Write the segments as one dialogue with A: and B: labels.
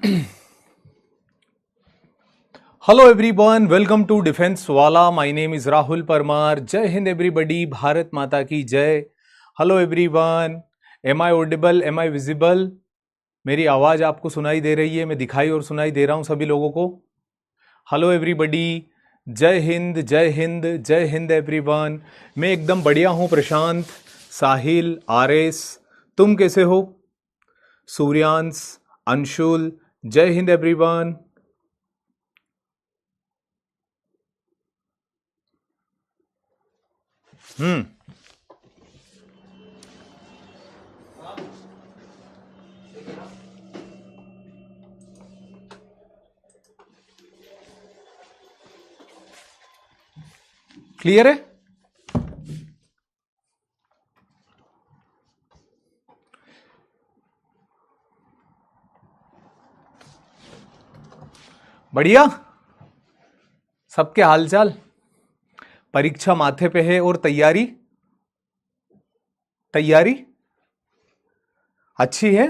A: Hello everyone, welcome to defence वाला। My name is Rahul Parmar. जय हिंद एवरीबॉडी, भारत माता की जय। Hello everyone, am I audible, am I visible? मेरी आवाज आपको सुनाई दे रही है? मैं दिखाई और सुनाई दे रहा हूं सभी लोगों को? हेलो एवरीबॉडी, जय हिंद जय हिंद जय हिंद एवरीवन। मैं एकदम बढ़िया हूं। प्रशांत, साहिल, आरएस, तुम कैसे हो? सूर्यांश, अंशुल, जय हिंद एवरीवन। क्लियर है? बढ़िया। सबके हालचाल? परीक्षा माथे पे है और तैयारी तैयारी अच्छी है।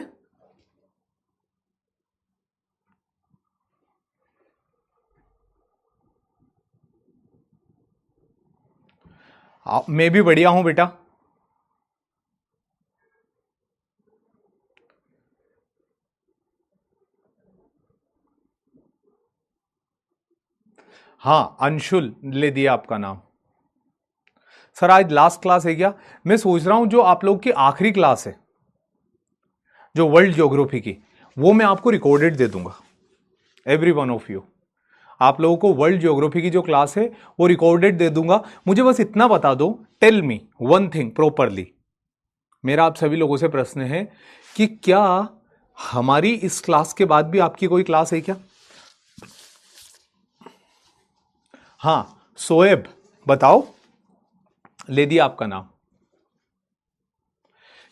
A: मैं भी बढ़िया हूं बेटा। हाँ, अंशुल ले दिया आपका नाम। सर आज लास्ट क्लास है क्या? मैं सोच रहा हूं जो आप लोग की आखिरी क्लास है, जो वर्ल्ड ज्योग्राफी की, वो मैं आपको रिकॉर्डेड दे दूंगा। एवरी वन ऑफ यू, आप लोगों को वर्ल्ड ज्योग्राफी की जो क्लास है वो रिकॉर्डेड दे दूंगा। मुझे बस इतना बता दो, tell me one thing properly. मेरा आप सभी लोगों से प्रश्न है कि क्या हमारी इस क्लास के बाद भी आपकी कोई क्लास है क्या? हाँ, सोएब बताओ, ले दिया आपका नाम।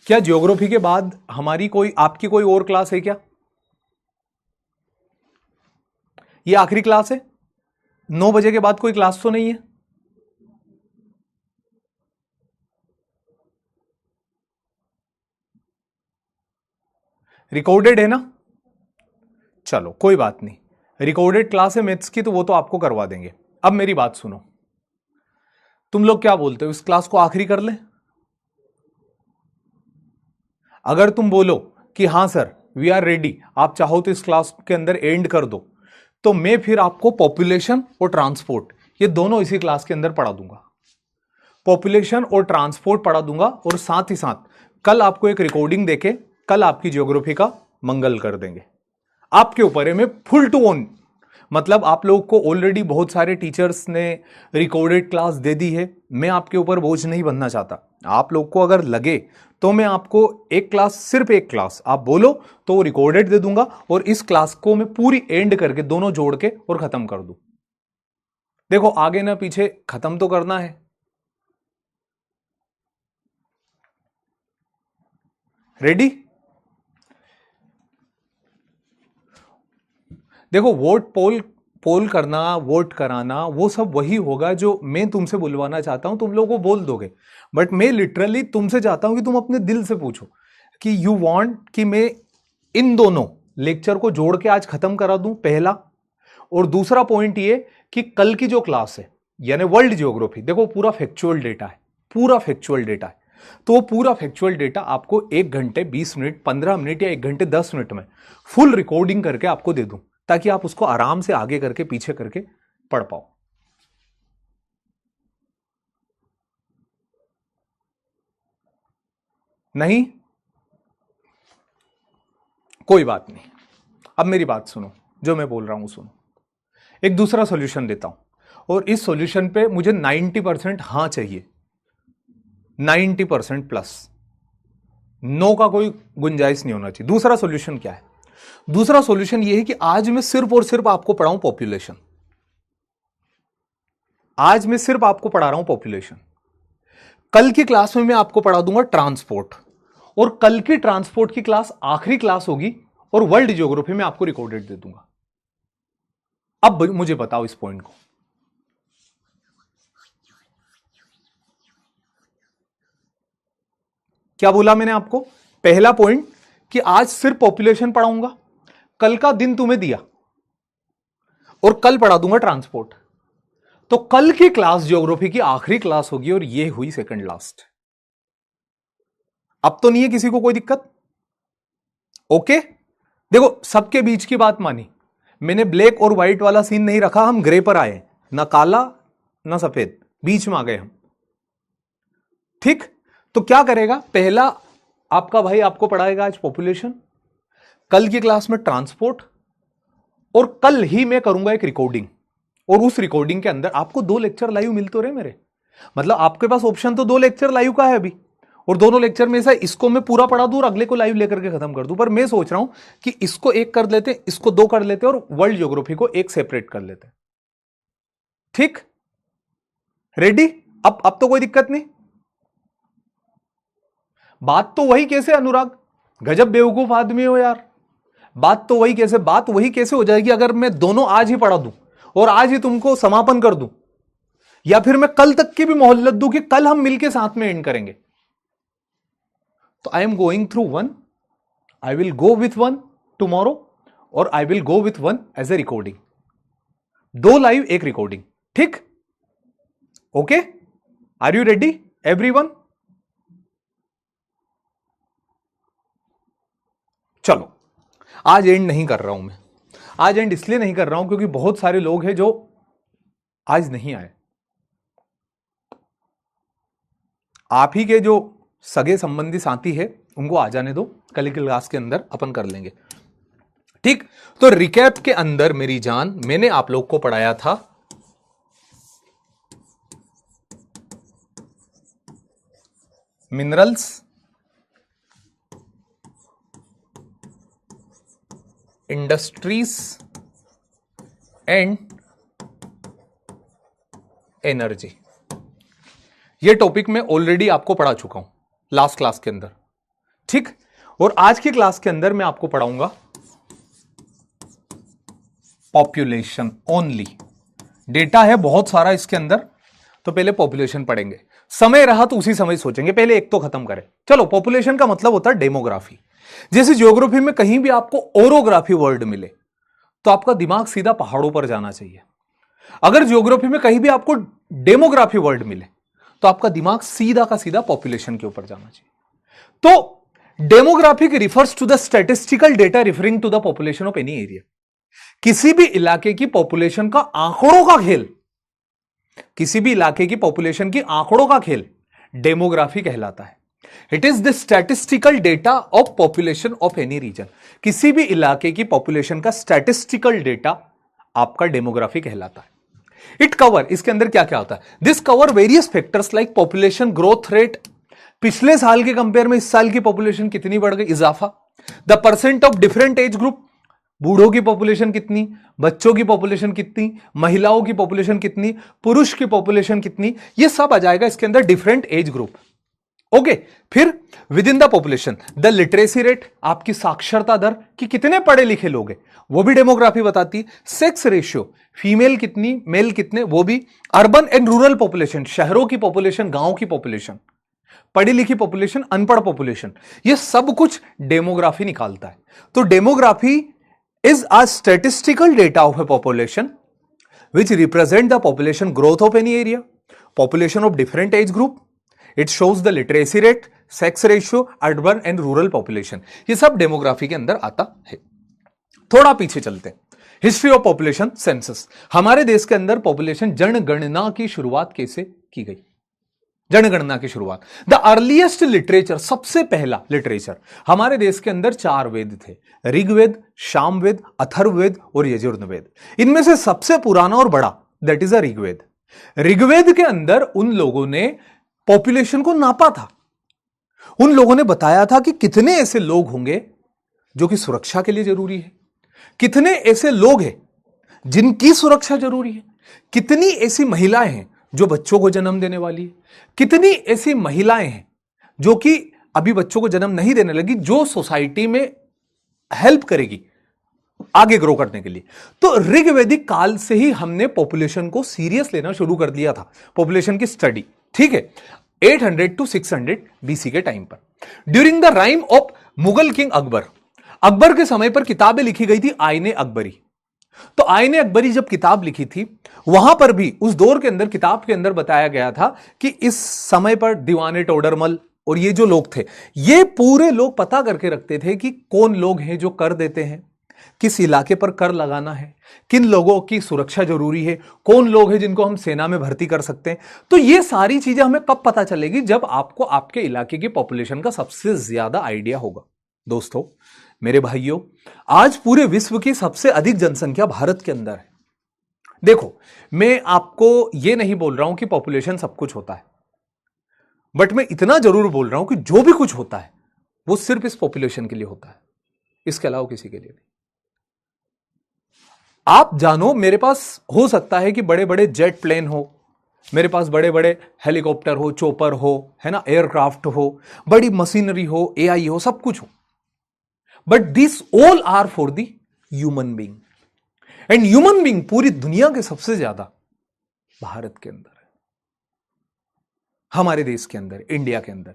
A: क्या ज्योग्राफी के बाद हमारी कोई, आपकी कोई और क्लास है क्या? ये आखिरी क्लास है? 9 बजे के बाद कोई क्लास तो नहीं है? रिकॉर्डेड है ना? चलो कोई बात नहीं, रिकॉर्डेड क्लास है मैथ्स की, तो वो तो आपको करवा देंगे। अब मेरी बात सुनो, तुम लोग क्या बोलते हो, इस क्लास को आखिरी कर ले? अगर तुम बोलो कि हाँ सर वी आर रेडी, आप चाहो तो इस क्लास के अंदर एंड कर दो, तो मैं फिर आपको पॉपुलेशन और ट्रांसपोर्ट ये दोनों इसी क्लास के अंदर पढ़ा दूंगा। पॉपुलेशन और ट्रांसपोर्ट पढ़ा दूंगा, और साथ ही साथ कल आपको एक रिकॉर्डिंग देके कल आपकी ज्योग्राफी का मंगल कर देंगे। आपके ऊपर है, मैं फुल टू ऑन, मतलब आप लोग को ऑलरेडी बहुत सारे टीचर्स ने रिकॉर्डेड क्लास दे दी है। मैं आपके ऊपर बोझ नहीं बनना चाहता। आप लोग को अगर लगे तो मैं आपको एक क्लास, सिर्फ एक क्लास आप बोलो तो वो रिकॉर्डेड दे दूंगा, और इस क्लास को मैं पूरी एंड करके दोनों जोड़ के और खत्म कर दूं। देखो आगे ना पीछे खत्म तो करना है। रेडी? देखो वोट पोल पोल करना, वोट कराना, वो सब वही होगा जो मैं तुमसे बुलवाना चाहता हूं, तुम लोगों को बोल दोगे। बट मैं लिटरली तुमसे चाहता हूं कि तुम अपने दिल से पूछो कि यू वांट कि मैं इन दोनों लेक्चर को जोड़ के आज खत्म करा दूं, पहला। और दूसरा पॉइंट ये कि कल की जो क्लास है यानी वर्ल्ड ज्योग्राफी, देखो पूरा फैक्चुअल डेटा है, पूरा फैक्चुअल डेटा है। तो वो पूरा फैक्चुअल डेटा आपको 1 घंटे 20 मिनट, 15 मिनट या 1 घंटे 10 मिनट में फुल रिकॉर्डिंग करके आपको दे दूं, ताकि आप उसको आराम से आगे करके पीछे करके पढ़ पाओ। नहीं? कोई बात नहीं। अब मेरी बात सुनो, जो मैं बोल रहा हूं सुनो। एक दूसरा सॉल्यूशन देता हूं, और इस सॉल्यूशन पे मुझे 90% हाँ चाहिए, 90% प्लस। नो का कोई गुंजाइश नहीं होना चाहिए। दूसरा सॉल्यूशन क्या है? दूसरा सॉल्यूशन यह है कि आज मैं सिर्फ और सिर्फ आपको पढ़ाऊं पॉपुलेशन। आज मैं सिर्फ आपको पढ़ा रहा हूं पॉपुलेशन। कल की क्लास में मैं आपको पढ़ा दूंगा ट्रांसपोर्ट, और कल की ट्रांसपोर्ट की क्लास आखिरी क्लास होगी, और वर्ल्ड ज्योग्राफी में आपको रिकॉर्डेड दे दूंगा। अब मुझे बताओ इस पॉइंट को। क्या बोला मैंने आपको? पहला पॉइंट कि आज सिर्फ पॉपुलेशन पढ़ाऊंगा, कल का दिन तुम्हें दिया और कल पढ़ा दूंगा ट्रांसपोर्ट, तो कल की क्लास ज्योग्राफी की आखिरी क्लास होगी और ये हुई सेकंड लास्ट। अब तो नहीं है किसी को कोई दिक्कत? ओके, देखो सबके बीच की बात मानी, मैंने ब्लैक और व्हाइट वाला सीन नहीं रखा, हम ग्रे पर आए, ना काला ना सफेद, बीच में आ गए हम। ठीक, तो क्या करेगा, पहला आपका भाई आपको पढ़ाएगा आज पॉपुलेशन, कल की क्लास में ट्रांसपोर्ट, और कल ही मैं करूंगा एक रिकॉर्डिंग, और उस रिकॉर्डिंग के अंदर आपको 2 लेक्चर लाइव मिल तो रहे मेरे, मतलब आपके पास ऑप्शन तो 2 लेक्चर लाइव का है अभी, और दोनों लेक्चर में से इसको मैं पूरा पढ़ा दूं और अगले को लाइव लेकर के खत्म कर दूं। पर मैं सोच रहा हूं कि इसको एक कर लेते हैं, इसको 2 कर लेते हैं, और वर्ल्ड ज्योग्राफी को एक सेपरेट कर लेते हैं। ठीक, रेडी? अब तो कोई दिक्कत नहीं। बात तो वही कैसे अनुराग, गजब बेवकूफ आदमी हो यार। बात तो वही कैसे, बात वही कैसे हो जाएगी अगर मैं दोनों आज ही पढ़ा दूं और आज ही तुमको समापन कर दूं, या फिर मैं कल तक की भी मोहलत दूं कि कल हम मिलके साथ में एंड करेंगे। तो I am going through 1, I will go with 1 tomorrow, और I will go with 1 as a recording, 2 live 1 recording. ठीक, okay, are you ready everyone? चलो, आज एंड नहीं कर रहा हूं मैं, आज एंड इसलिए नहीं कर रहा हूं क्योंकि बहुत सारे लोग हैं जो आज नहीं आए। आप ही के जो सगे संबंधी साथी है उनको आ जाने दो, कल की क्लास के अंदर अपन कर लेंगे। ठीक, तो रिकैप के अंदर मेरी जान, मैंने आप लोग को पढ़ाया था मिनरल्स, इंडस्ट्रीज एंड एनर्जी। ये टॉपिक मैं ऑलरेडी आपको पढ़ा चुका हूं लास्ट क्लास के अंदर। ठीक, और आज की क्लास के अंदर मैं आपको पढ़ाऊंगा पॉपुलेशन ओनली। डेटा है बहुत सारा इसके अंदर, तो पहले पॉपुलेशन पढ़ेंगे, समय रहा तो उसी समय सोचेंगे, पहले एक तो खत्म करें। चलो, पॉपुलेशन का मतलब होता है डेमोग्राफी। जैसे ज्योग्राफी में कहीं भी आपको ओरोग्राफी वर्ड मिले तो आपका दिमाग सीधा पहाड़ों पर जाना चाहिए। अगर ज्योग्राफी में कहीं भी आपको डेमोग्राफी वर्ड मिले तो आपका दिमाग सीधा का सीधा पॉपुलेशन के ऊपर जाना चाहिए। तो demographic refers to the statistical data referring to the population of any area. किसी भी इलाके की पॉपुलेशन का आंकड़ों का खेल, किसी भी इलाके की पॉपुलेशन की आंकड़ों का खेल डेमोग्राफी कहलाता है। It is the statistical data of population of any region. किसी भी इलाके की पॉपुलेशन का स्टैटिस्टिकल डेटा आपका डेमोग्राफी कहलाता है। इट कवर, इसके अंदर क्या क्या होता है, this cover various factors like population growth rate, पिछले साल के कंपेयर में इस साल की पॉपुलेशन कितनी बढ़ गई, इजाफा, the percent of different age group, बूढ़ों की पॉपुलेशन कितनी, बच्चों की पॉपुलेशन कितनी, महिलाओं की पॉपुलेशन कितनी, पुरुष की पॉपुलेशन कितनी, ये सब आ जाएगा इसके अंदर, डिफरेंट एज ग्रुप। ओके, फिर with in the population the literacy rate, आपकी साक्षरता दर कि कितने पढ़े लिखे लोग हैं, वो भी डेमोग्राफी बताती है। सेक्स रेशियो, फीमेल कितनी मेल कितने, वो भी। अर्बन एंड रूरल पॉपुलेशन, शहरों की पॉपुलेशन गांव की पॉपुलेशन, पढ़ी लिखी पॉपुलेशन अनपढ़ पॉपुलेशन, ये सब कुछ डेमोग्राफी निकालता है। तो demography is a statistical data of A population which represent the population growth of any area, population of different age group, it shows the literacy rate, sex ratio, urban and rural population। ये सब demography के अंदर आता है। थोड़ा पीछे चलते हैं, हिस्ट्री ऑफ पॉपुलेशन सेंसस। हमारे देश के अंदर पॉपुलेशन जनगणना की शुरुआत कैसे की गई, जनगणना की शुरुआत, द अर्लीस्ट लिटरेचर, सबसे पहला लिटरेचर हमारे देश के अंदर 4 वेद थे, ऋग्वेद, सामवेद, अथर्ववेद और यजुर्वेद। इनमें से सबसे पुराना और बड़ा that is a Rigveda. Rigveda के अंदर उन लोगों ने पॉपुलेशन को नापा था, उन लोगों ने बताया था कि कितने ऐसे लोग होंगे जो कि सुरक्षा के लिए जरूरी है, कितने ऐसे लोग हैं जिनकी सुरक्षा जरूरी है, कितनी ऐसी महिलाएं हैं जो बच्चों को जन्म देने वाली है, कितनी ऐसी महिलाएं हैं जो कि अभी बच्चों को जन्म नहीं देने लगी, जो सोसाइटी में हेल्प करेगी आगे ग्रो करने के लिए। तो ऋग्वैदिक काल से ही हमने पॉपुलेशन को सीरियस लेना शुरू कर दिया था, पॉपुलेशन की स्टडी। ठीक है, 800 to 600 बीसी के टाइम पर, during the rhyme of Mughal king Akbar. Akbar के समय पर किताबें लिखी गई थी आईने अकबरी। तो आईने अकबरी जब किताब लिखी थी, वहां पर भी उस दौर के अंदर किताब के अंदर बताया गया था कि इस समय पर दीवाने टोडरमल और ये जो लोग थे, ये पूरे लोग पता करके रखते थे कि कौन लोग हैं जो कर देते हैं, किस इलाके पर कर लगाना है, किन लोगों की सुरक्षा जरूरी है, कौन लोग हैं जिनको हम सेना में भर्ती कर सकते हैं। तो ये सारी चीजें हमें कब पता चलेगी? जब आपको आपके इलाके की पॉपुलेशन का सबसे ज्यादा आइडिया होगा। दोस्तों, मेरे भाइयों, आज पूरे विश्व की सबसे अधिक जनसंख्या भारत के अंदर है। देखो, मैं आपको यह नहीं बोल रहा हूं कि पॉपुलेशन सब कुछ होता है, बट मैं इतना जरूर बोल रहा हूं कि जो भी कुछ होता है वो सिर्फ इस पॉपुलेशन के लिए होता है, इसके अलावा किसी के लिए नहीं। आप जानो, मेरे पास हो सकता है कि बड़े बड़े जेट प्लेन हो, मेरे पास बड़े बड़े हेलीकॉप्टर हो, चोपर हो, है ना, एयरक्राफ्ट हो, बड़ी मशीनरी हो, एआई हो, सब कुछ हो, but this all are for the human being. And human being पूरी दुनिया के सबसे ज्यादा भारत के अंदर है, हमारे देश के अंदर, इंडिया के अंदर।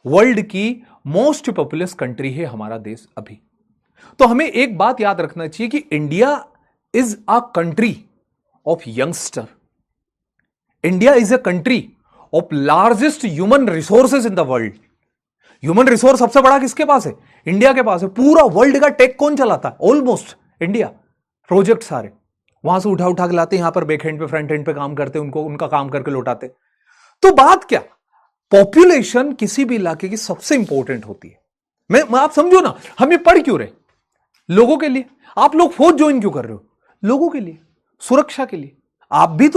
A: वर्ल्ड की मोस्ट पॉपुलस कंट्री है हमारा देश अभी। तो हमें एक बात याद रखना चाहिए कि India is a country of youngster. India is a country of largest human resources in the world. Human resource सबसे बड़ा किसके पास है? इंडिया के पास है। पूरा वर्ल्ड का टेक कौन चलाता है? Almost India. प्रोजेक्ट सारे वहां से उठा उठा के लाते, यहां पर बैक हैंड पे फ्रंट हैंड पे काम करते, उनको उनका काम करके लौटाते। तो बात क्या, पॉपुलेशन किसी भी इलाके की सबसे इंपॉर्टेंट होती है। मैं आप समझो ना, हम ये पढ़ क्यों रहे? लोगों के लिए। आप लोग फौज ज्वाइन क्यों कर रहे हो? लोगों के लिए, सुरक्षा के लिए। आप भी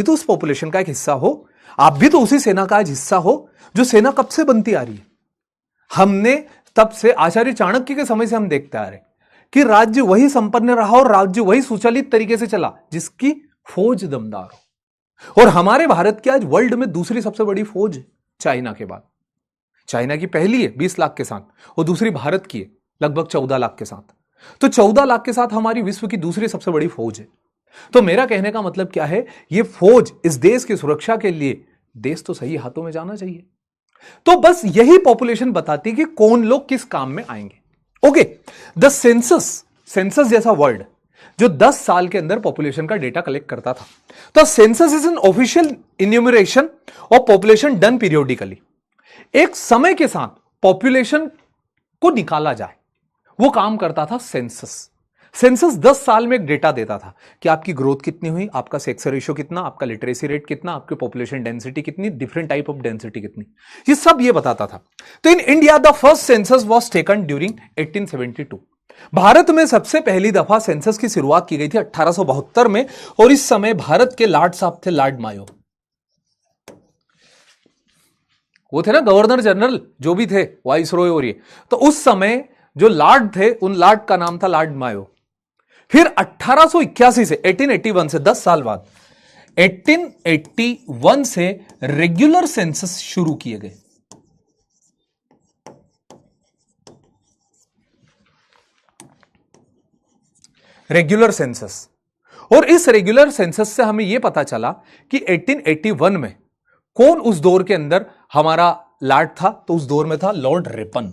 A: तो उस पॉपुलेशन का एक हिस्सा हो, आप भी तो उसी सेना का एक हिस्सा हो जो सेना कब से बनती आ रही है। हमने तब से आचार्य चाणक्य के समय से हम देखते आ रहे कि राज्य वही संपन्न रहा और राज्य वही सुचालित तरीके से चला जिसकी फौज दमदार हो। और हमारे भारत की आज वर्ल्ड में दूसरी सबसे बड़ी फौज है चाइना के बाद। चाइना की पहली है 20 लाख के साथ और दूसरी भारत की है लगभग 14 लाख के साथ। तो 14 लाख के साथ हमारी विश्व की दूसरी सबसे बड़ी फौज है। तो मेरा कहने का मतलब क्या है, ये फौज इस देश की सुरक्षा के लिए, देश तो सही हाथों में जाना चाहिए। तो बस यही पॉपुलेशन बताती है कि कौन लोग किस काम में आएंगे। ओके, द सेंसस जैसा वर्ड जो 10 साल के अंदर पॉपुलेशन का डेटा कलेक्ट करता था। तो census is an official enumeration of population done periodically. एक समय के साथ पॉपुलेशन को निकाला जाए, वो काम करता था सेंसस। सेंसस 10 साल में एक डेटा देता था कि आपकी ग्रोथ कितनी हुई, आपका सेक्स रेशियो कितना, आपका लिटरेसी रेट कितना, आपकी पॉपुलेशन डेंसिटी कितनी, डिफरेंट टाइप ऑफ डेंसिटी कितनी, ये सब ये बताता था। तो इन India the first census was taken during 1872। Bharat में सबसे पहली दफा सेंसस की शुरुआत की गई थी 1872 में, और इस समय भारत के लॉर्ड साहब थे लॉर्ड मायो। वो थे ना गवर्नर जनरल, जो भी थे, वाइसरॉय और ये। तो उस समय जो लॉर्ड थे, उन लॉर्ड का नाम था लॉर्ड मायो। फिर 1881 से 1881 से 10 साल बाद 1881 से रेगुलर सेंसस शुरू किए गए। Regular census. और इस रेगुलर सेंसस से हमें यह पता चला कि 1881 में कौन उस दौर के अंदर हमारा लॉर्ड था। तो उस दौर में था लॉर्ड रिपन।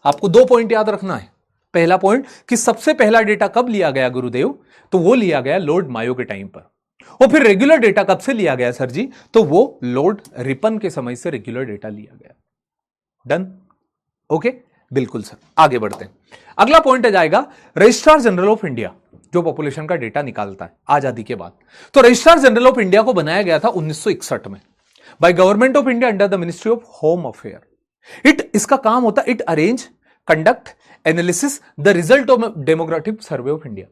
A: आपको 2 पॉइंट याद रखना है। पहला पॉइंट कि सबसे पहला डेटा कब लिया गया गुरुदेव, तो वो लिया गया लॉर्ड मायो के टाइम पर। और फिर रेगुलर डेटा कब से लिया गया सर जी, तो वो लॉर्ड रिपन के समय से रेगुलर डेटा लिया गया। डन? ओके, बिल्कुल सर। आगे बढ़ते हैं। अगला पॉइंट आ जाएगा रजिस्ट्रार जनरल ऑफ इंडिया, जो पॉपुलेशन का डेटा निकालता है आजादी के बाद। तो रजिस्ट्रार जनरल ऑफ इंडिया को बनाया गया था 1961 में by government of India under the ministry of home affair. इसका काम होता है it arrange, conduct, analysis the result of demographic survey of India.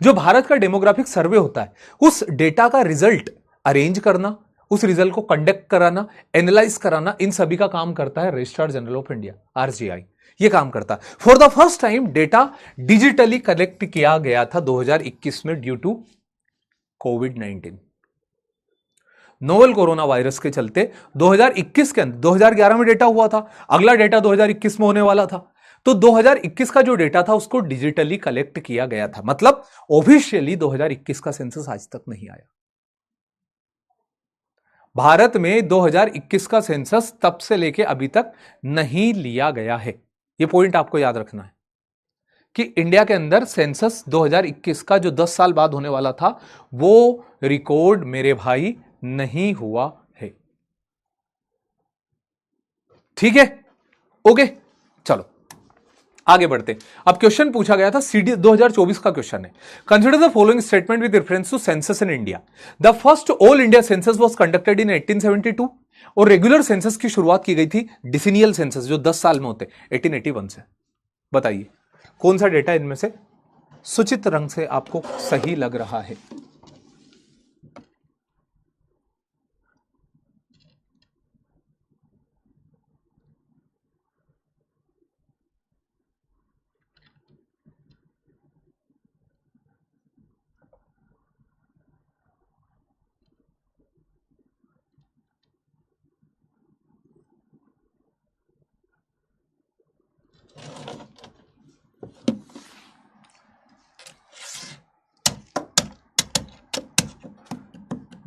A: जो भारत का डेमोग्राफिक सर्वे होता है, उस डेटा का रिजल्ट अरेंज करना, उस रिजल्ट को कंडक्ट कराना, एनालाइज कराना, इन सभी का काम करता है registrar general of India, R G I. ये काम करता है। For the first time data digitally collect किया गया था 2021 में ड्यू टू कोविड-19, नोवेल कोरोना वायरस के चलते। 2021 के अंदर 2011 में डेटा हुआ था, अगला डेटा 2021 में होने वाला था। तो 2021 का जो डेटा था उसको डिजिटली कलेक्ट किया गया था। मतलब ऑफिशियली 2021 का सेंसस आज तक नहीं आया। भारत में 2021 का सेंसस तब से लेके अभी तक नहीं लिया गया है। ये पॉइंट आपको याद रखना है कि इंडिया के अंदर सेंसस 2021 का जो 10 साल बाद होने वाला था वो रिकॉर्ड मेरे भाई नहीं हुआ है। ठीक है, ओके, चलो आगे बढ़ते। अब क्वेश्चन पूछा गया था सीडी 2024 का क्वेश्चन है। Consider the following statement with reference to census in India. The first all India census was conducted in 1872 और रेगुलर सेंसस की शुरुआत की गई थी डिसिनियल सेंसस जो 10 साल में होते 1881 से। बताइए कौन सा डेटा इनमें से सूचित रंग से आपको सही लग रहा है?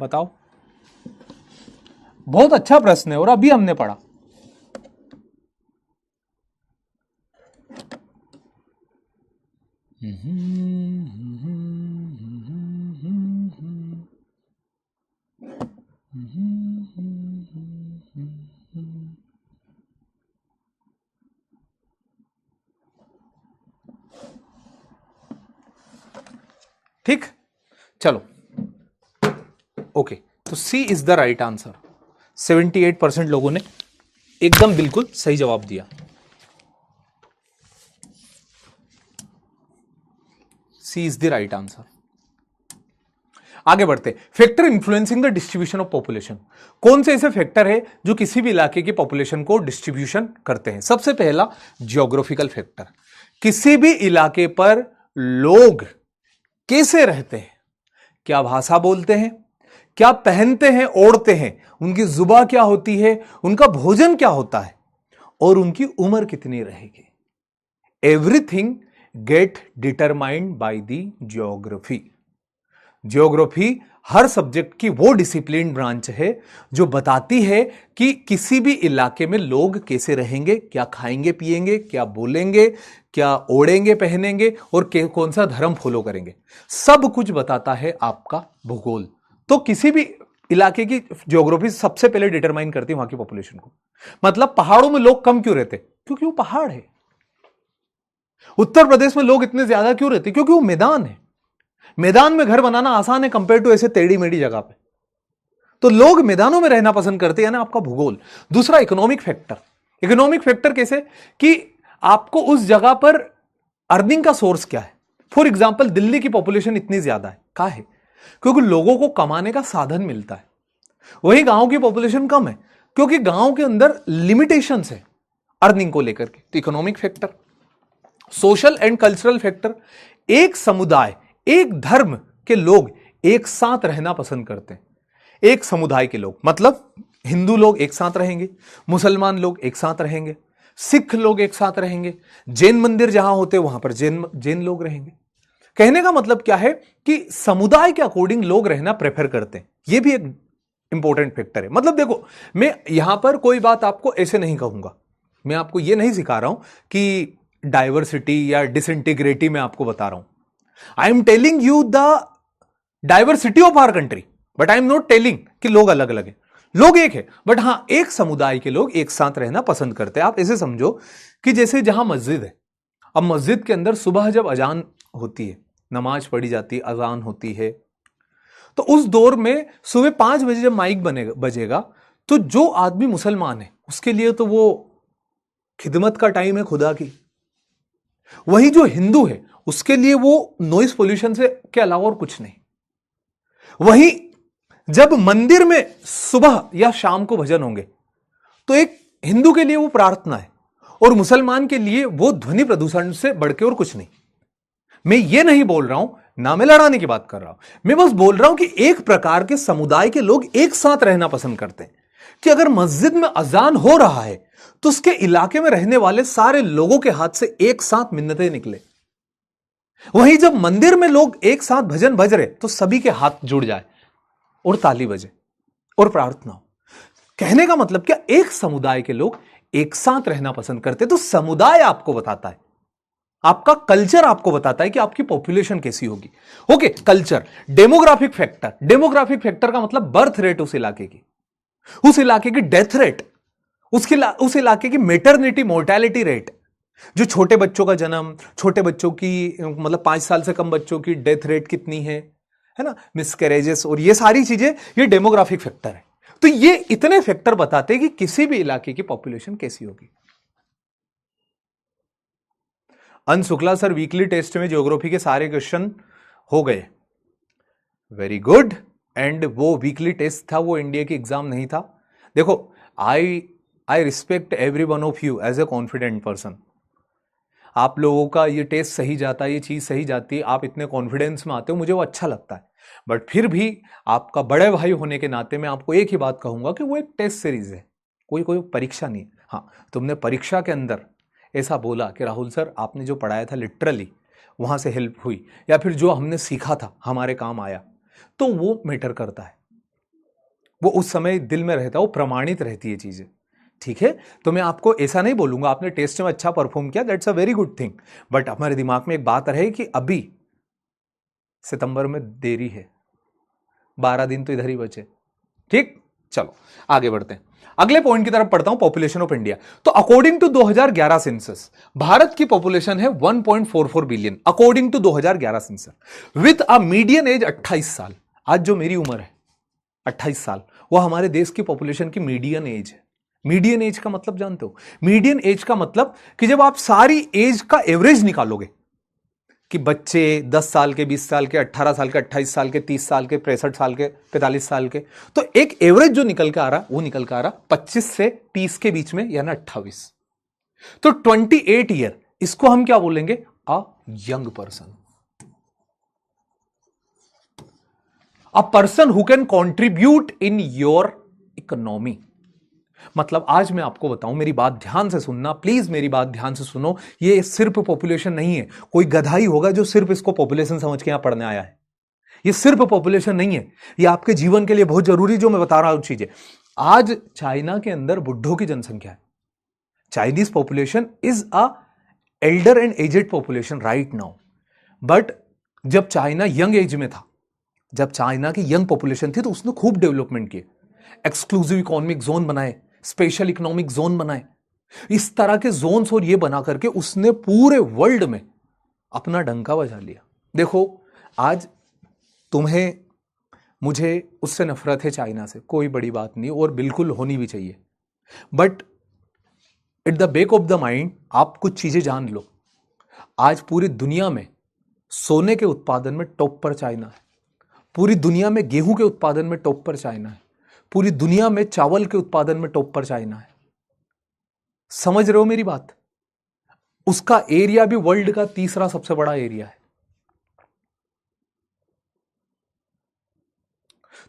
A: बताओ। बहुत अच्छा प्रश्न है और अभी हमने पढ़ा। ठीक, चलो ओके, तो सी इज द राइट आंसर। 78% लोगों ने एकदम बिल्कुल सही जवाब दिया। सी इज द राइट आंसर। आगे बढ़ते। Factor influencing the distribution of population. कौन से ऐसे फैक्टर है जो किसी भी इलाके की पॉपुलेशन को डिस्ट्रीब्यूशन करते हैं? सबसे पहला जियोग्राफिकल फैक्टर। किसी भी इलाके पर लोग कैसे रहते हैं, क्या भाषा बोलते हैं, क्या पहनते हैं ओढ़ते हैं, उनकी जुबान क्या होती है, उनका भोजन क्या होता है और उनकी उम्र कितनी रहेगी। Everything get determined by the geography. Geography हर सब्जेक्ट की वो डिसिप्लिन ब्रांच है जो बताती है कि किसी भी इलाके में लोग कैसे रहेंगे, क्या खाएंगे पिएंगे, क्या बोलेंगे, क्या ओढ़ेंगे पहनेंगे और कौन सा धर्म फॉलो करेंगे। सब कुछ बताता है आपका भूगोल। तो किसी भी इलाके की ज्योग्राफी सबसे पहले डिटरमाइन करती है वहां की पॉपुलेशन को। मतलब पहाड़ों में लोग कम क्यों रहते? क्योंकि वो पहाड़ है। उत्तर प्रदेश में लोग इतने ज्यादा क्यों रहते? क्योंकि वो मैदान है। मैदान में घर बनाना आसान है कंपेयर टू ऐसे टेढ़ी मेढ़ी जगह पे। तो लोग मैदानों में रहना पसंद करते हैं ना, आपका भूगोल। दूसरा इकोनॉमिक फैक्टर। इकोनॉमिक फैक्टर कैसे कि आपको उस जगह पर अर्निंग का सोर्स क्या है। फॉर एग्जाम्पल दिल्ली की पॉपुलेशन इतनी ज्यादा है, क्या है? क्योंकि लोगों को कमाने का साधन मिलता है। वही गांव की पॉपुलेशन कम है क्योंकि गांव के अंदर लिमिटेशंस है अर्निंग को लेकर के। तो economic factor. Social and cultural factor. एक समुदाय, एक धर्म के लोग एक साथ रहना पसंद करते हैं। एक समुदाय के लोग मतलब हिंदू लोग एक साथ रहेंगे, मुसलमान लोग एक साथ रहेंगे, सिख लोग एक साथ रहेंगे, जैन मंदिर जहां होते वहां पर जैन लोग रहेंगे। कहने का मतलब क्या है कि समुदाय के अकॉर्डिंग लोग रहना प्रेफर करते हैं। यह भी एक इंपॉर्टेंट फैक्टर है। मतलब देखो, मैं यहां पर कोई बात आपको ऐसे नहीं कहूंगा, मैं आपको यह नहीं सिखा रहा हूं कि डाइवर्सिटी या डिसइंटीग्रेटी मैं आपको बता रहा हूं। I am telling you the diversity of our country, but I am not telling कि लोग अलग अलग हैं। लोग एक है, बट हां एक समुदाय के लोग एक साथ रहना पसंद करते हैं। आप ऐसे समझो कि जैसे जहां मस्जिद है, अब मस्जिद के अंदर सुबह जब अजान होती है, नमाज पढ़ी जाती है, अजान होती है, तो उस दौर में सुबह 5 बजे जब माइक बजेगा तो जो आदमी मुसलमान है उसके लिए तो वो खिदमत का टाइम है खुदा की। वही जो हिंदू है उसके लिए वो नॉइस पोल्यूशन से के अलावा और कुछ नहीं। वही जब मंदिर में सुबह या शाम को भजन होंगे तो एक हिंदू के लिए वो प्रार्थना है और मुसलमान के लिए वो ध्वनि प्रदूषण से बढ़ के और कुछ नहीं। मैं ये नहीं बोल रहा हूं, ना मैं लड़ाने की बात कर रहा हूं, मैं बस बोल रहा हूं कि एक प्रकार के समुदाय के लोग एक साथ रहना पसंद करते हैं कि अगर मस्जिद में अजान हो रहा है तो उसके इलाके में रहने वाले सारे लोगों के हाथ से एक साथ मिन्नतें निकले। वहीं जब मंदिर में लोग एक साथ भजन बज रहे तो सभी के हाथ जुड़ जाए और ताली बजे और प्रार्थना हो। कहने का मतलब क्या, एक समुदाय के लोग एक साथ रहना पसंद करते, तो समुदाय आपको बताता है, आपका कल्चर आपको बताता है कि आपकी पॉपुलेशन कैसी होगी। Okay, culture. Demographic factor, demographic factor का मतलब बर्थ रेट उस इलाके की, उस इलाके की डेथ रेट, उस इलाके की मेटर्निटी मोर्टेलिटी रेट, जो छोटे बच्चों का जन्म, छोटे बच्चों की मतलब 5 साल से कम बच्चों की डेथ रेट कितनी है ना, मिसकैरेजेस, और ये सारी चीजें, ये डेमोग्राफिक फैक्टर है। तो ये इतने फैक्टर बताते हैं कि किसी भी इलाके की पॉपुलेशन कैसी होगी। Ansh Shukla sir, weekly test में ज्योग्राफी के सारे क्वेश्चन हो गए। Very good. एंड वो वीकली टेस्ट था, वो इंडिया की एग्जाम नहीं था। देखो, I respect every one of you as a confident person. आप लोगों का ये टेस्ट सही जाता है, ये चीज सही जाती है, आप इतने कॉन्फिडेंस में आते हो, मुझे वो अच्छा लगता है। बट फिर भी आपका बड़े भाई होने के नाते मैं आपको एक ही बात कहूंगा कि वो एक टेस्ट सीरीज है, कोई कोई परीक्षा नहीं। हाँ, तुमने परीक्षा के अंदर ऐसा बोला कि राहुल सर आपने जो पढ़ाया था लिटरली वहां से हेल्प हुई, या फिर जो हमने सीखा था हमारे काम आया, तो वो मैटर करता है, वो उस समय दिल में रहता है, वो प्रमाणित रहती है चीजें। ठीक है, तो मैं आपको ऐसा नहीं बोलूंगा आपने टेस्ट में अच्छा परफॉर्म किया, that's a very good thing, but हमारे दिमाग में एक बात रहे कि अभी सितंबर में देरी है, 12 दिन तो इधर ही बचे। ठीक, चलो आगे बढ़ते हैं, अगले पॉइंट की तरफ पढ़ता हूं, पॉपुलेशन ऑफ इंडिया। तो अकॉर्डिंग टू 2011 सेंसस, भारत की पॉपुलेशन है 1.44 billion, according to 2011 census, with a median age 28 साल। आज जो मेरी उम्र है 28 साल, वो हमारे देश की पॉपुलेशन की मीडियन एज है। मीडियन एज का मतलब जानते हो? मीडियन एज का मतलब कि जब आप सारी एज का एवरेज निकालोगे कि बच्चे 10 साल के, 20 साल के, 18 साल के, 28 साल के, 30 साल के, 65 साल के, 45 साल के, तो एक एवरेज जो निकल के आ रहा, वो निकल के आ रहा 25 से 30 के बीच में, यानी 28। तो 28 ईयर, इसको हम क्या बोलेंगे? A young person, a person who can contribute in your economy. मतलब आज मैं आपको बताऊं, मेरी बात ध्यान से सुनना प्लीज, मेरी बात ध्यान से सुनो, ये सिर्फ पॉपुलेशन नहीं है। कोई गधाई होगा जो सिर्फ इसको पॉपुलेशन समझ के यहां पढ़ने आया है। ये सिर्फ पॉपुलेशन नहीं है, ये आपके जीवन के लिए बहुत जरूरी जो मैं बता रहा हूं चीजें। आज चाइना के अंदर बुढ़ों की जनसंख्या है, Chinese population is a elder and aged population right now. But जब चाइना यंग एज में था, जब चाइना की यंग पॉपुलेशन थी, तो उसने खूब डेवलपमेंट किए, एक्सक्लूसिव इकोनॉमिक जोन बनाए, स्पेशल इकोनॉमिक जोन बनाए, इस तरह के जोन्स और ये बना करके उसने पूरे वर्ल्ड में अपना डंका बजा लिया। देखो, आज तुम्हें मुझे उससे नफरत है, चाइना से, कोई बड़ी बात नहीं और बिल्कुल होनी भी चाहिए, but at the back of the mind आप कुछ चीजें जान लो। आज पूरी दुनिया में सोने के उत्पादन में टॉप पर चाइना है, पूरी दुनिया में गेहूं के उत्पादन में टॉप पर चाइना है, पूरी दुनिया में चावल के उत्पादन में टॉप पर चाइना है। समझ रहे हो मेरी बात? उसका एरिया भी वर्ल्ड का तीसरा सबसे बड़ा एरिया है।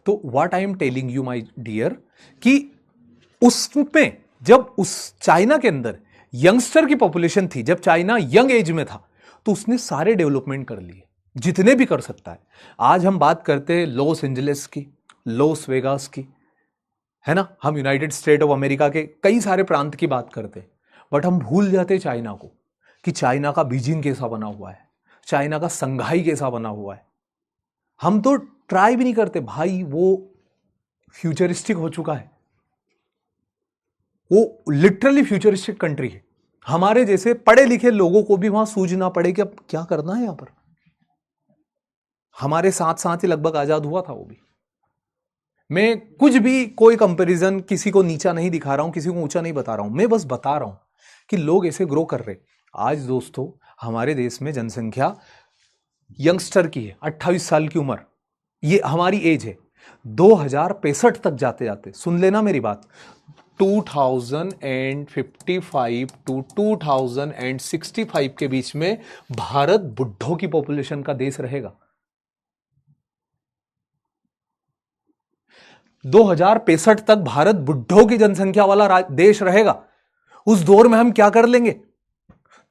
A: तो what I am telling you my dear, कि उसमें जब उस चाइना के अंदर यंगस्टर की पॉपुलेशन थी, जब चाइना यंग एज में था, तो उसने सारे डेवलपमेंट कर लिए जितने भी कर सकता है। आज हम बात करते हैं लॉस एंजलिस की, लॉस वेगास की, है ना, हम यूनाइटेड स्टेट ऑफ अमेरिका के कई सारे प्रांत की बात करते हैं, बट हम भूल जाते चाइना को, कि चाइना का बीजिंग कैसा बना हुआ है, चाइना का संघाई कैसा बना हुआ है। हम तो ट्राई भी नहीं करते भाई, वो फ्यूचरिस्टिक हो चुका है, वो लिटरली फ्यूचरिस्टिक कंट्री है। हमारे जैसे पढ़े लिखे लोगों को भी वहां सूझना पड़े कि अब क्या करना है यहां पर। हमारे साथ साथ ही लगभग आजाद हुआ था वो भी। मैं कुछ भी कोई कंपैरिजन किसी को नीचा नहीं दिखा रहा हूं, किसी को ऊंचा नहीं बता रहा हूं, मैं बस बता रहा हूं कि लोग ऐसे ग्रो कर रहे। आज दोस्तों हमारे देश में जनसंख्या यंगस्टर की है 28 साल की उम्र, ये हमारी एज है। 2065 तक जाते जाते, सुन लेना मेरी बात, 2055 टू 2065 के बीच में भारत बुढ़ों की पॉपुलेशन का देश रहेगा। 2065 तक भारत बुढ़ों की जनसंख्या वाला देश रहेगा। उस दौर में हम क्या कर लेंगे?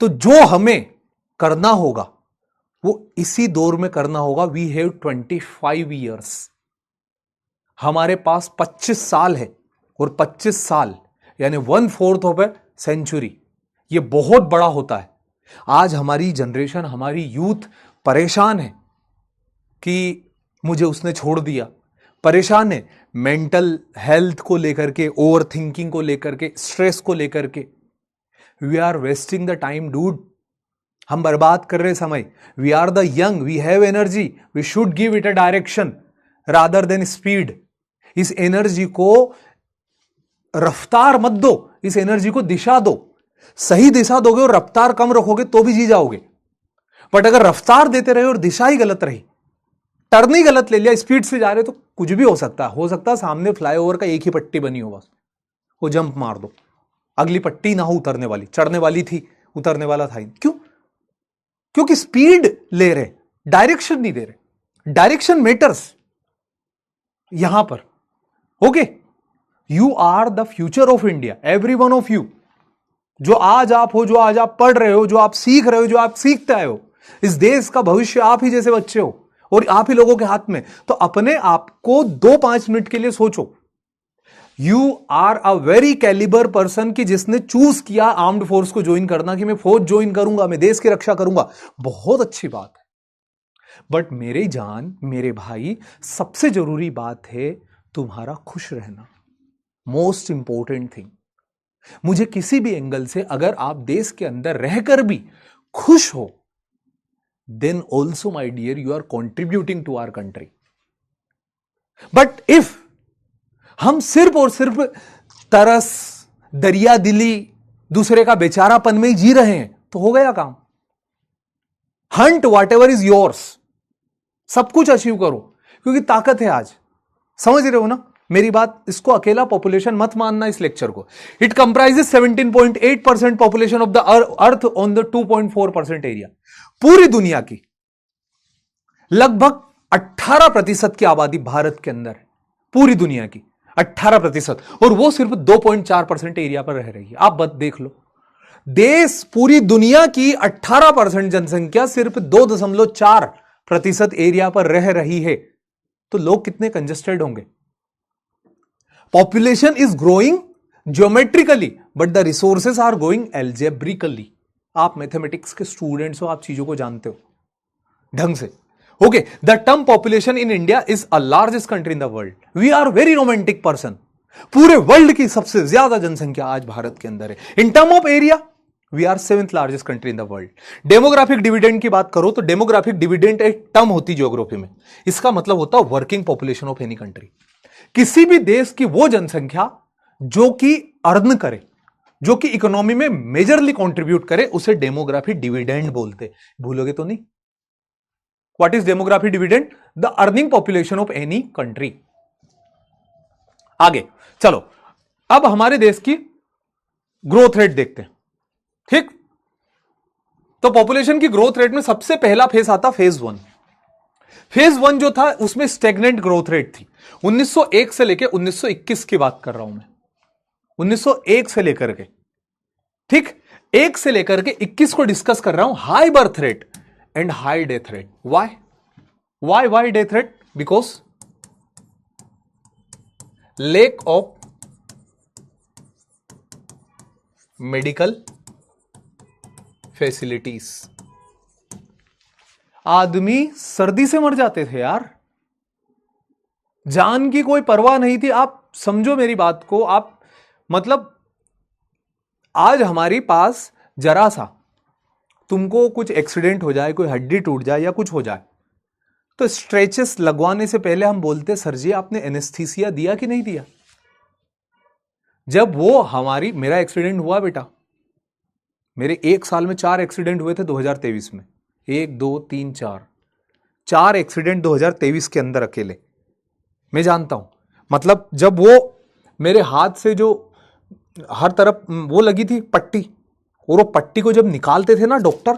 A: तो जो हमें करना होगा वो इसी दौर में करना होगा। वी हैव 25 ईयर्स, हमारे पास 25 साल है और 25 साल यानी 1/4 ऑफ ए सेंचुरी, ये बहुत बड़ा होता है। आज हमारी जनरेशन, हमारी यूथ परेशान है कि मुझे उसने छोड़ दिया, परेशान है मेंटल हेल्थ को लेकर के, ओवर थिंकिंग को लेकर के, स्ट्रेस को लेकर के। We are wasting the time dude, हम बर्बाद कर रहे समय। We are the young, we have energy, we should give it a direction rather than speed. इस एनर्जी को रफ्तार मत दो, इस एनर्जी को दिशा दो। सही दिशा दोगे और रफ्तार कम रखोगे तो भी जी जाओगे, बट अगर रफ्तार देते रहे और दिशा ही गलत रही, टर्न ही गलत ले लिया, स्पीड से जा रहे, तो कुछ भी हो सकता है। हो सकता है सामने फ्लाईओवर का एक ही पट्टी बनी हो, बस वो जंप मार दो, अगली पट्टी ना हो उतरने वाली, चढ़ने वाली थी, उतरने वाला था ही। क्यों? क्योंकि स्पीड ले रहे, डायरेक्शन नहीं दे रहे। डायरेक्शन मैटर्स यहां पर। Okay, you are the future of India, every one of you. जो आज आप हो, जो आज आप पढ़ रहे हो, जो आप सीख रहे हो, जो आप सीखते आए हो, इस देश का भविष्य आप ही जैसे बच्चे हो और आप ही लोगों के हाथ में। तो अपने आप को 2-5 मिनट के लिए सोचो। You are a very calibre person कि जिसने चूज किया आर्म्ड फोर्स को ज्वाइन करना, कि मैं फौज ज्वाइन करूंगा, मैं देश की रक्षा करूंगा। बहुत अच्छी बात है, बट मेरे जान, मेरे भाई, सबसे जरूरी बात है तुम्हारा खुश रहना। Most important thing. मुझे किसी भी एंगल से अगर आप देश के अंदर रहकर भी खुश हो, then also my dear you are contributing to our country. But if हम सिर्फ और सिर्फ तरस, दरिया दिली, दूसरे का बेचारापन में ही जी रहे हैं, तो हो गया काम। Hunt what ever is yours, सब कुछ अचीव करो, क्योंकि ताकत है आज। समझ रहे हो ना मेरी बात? इसको अकेला पॉपुलेशन मत मानना इस लेक्चर को। It comprises 17.8% population of the earth on the 2.4% area. पूरी दुनिया की लगभग 18% की आबादी भारत के अंदर है, पूरी दुनिया की 18%, और वो सिर्फ 2.4% एरिया पर रह रही है। आप बत देख लो, देश, पूरी दुनिया की 18% जनसंख्या सिर्फ 2.4% एरिया पर रह रही है, तो लोग कितने कंजेस्टेड होंगे। Population is growing geometrically but the resources are growing algebraically. आप मैथमेटिक्स के स्टूडेंट्स हो, आप चीजों को जानते हो ढंग से। Okay, the term population in India is a largest country in the world. We are very romantic person. पूरे वर्ल्ड की सबसे ज्यादा जनसंख्या आज भारत के अंदर है। In term of area we are 7th largest country in the world. Demographic dividend की बात करो तो डेमोग्राफिक डिविडेंड एक टर्म होती ज्योग्राफी में, इसका मतलब होता है working population of any country. किसी भी देश की वो जनसंख्या जो कि अर्न करे, जो कि इकोनॉमी में मेजरली कंट्रीब्यूट करे, उसे डेमोग्राफी डिविडेंड बोलते। भूलोगे तो नहीं? What is demography dividend? The earning population of any country. आगे चलो, अब हमारे देश की ग्रोथ रेट देखते हैं। ठीक, तो पॉपुलेशन की ग्रोथ रेट में सबसे पहला फेज आता फेज 1। फेज 1 जो था उसमें स्टेगनेंट ग्रोथ रेट थी। 1901 से लेकर 1921 की बात कर रहा हूं मैं, 1901 से लेकर के, ठीक, 1 से लेकर के 21 को डिस्कस कर रहा हूं। High birth rate and high death rate. Why death rate? Because lack of medical facilities. आदमी सर्दी से मर जाते थे यार, जान की कोई परवाह नहीं थी। आप समझो मेरी बात को, आप मतलब आज हमारे पास जरा सा तुमको कुछ एक्सीडेंट हो जाए, कोई हड्डी टूट जाए या कुछ हो जाए, तो स्ट्रेचेस लगवाने से पहले हम बोलते सर जी आपने एनेस्थीसिया दिया कि नहीं दिया। जब वो मेरा एक्सीडेंट हुआ बेटा, मेरे 1 साल में 4 एक्सीडेंट हुए थे 2023 में। 1 2 3 4 एक्सीडेंट 2023 के अंदर अकेले, मैं जानता हूं। मतलब जब वो मेरे हाथ से जो हर तरफ वो लगी थी पट्टी, और वो पट्टी को जब निकालते थे ना डॉक्टर,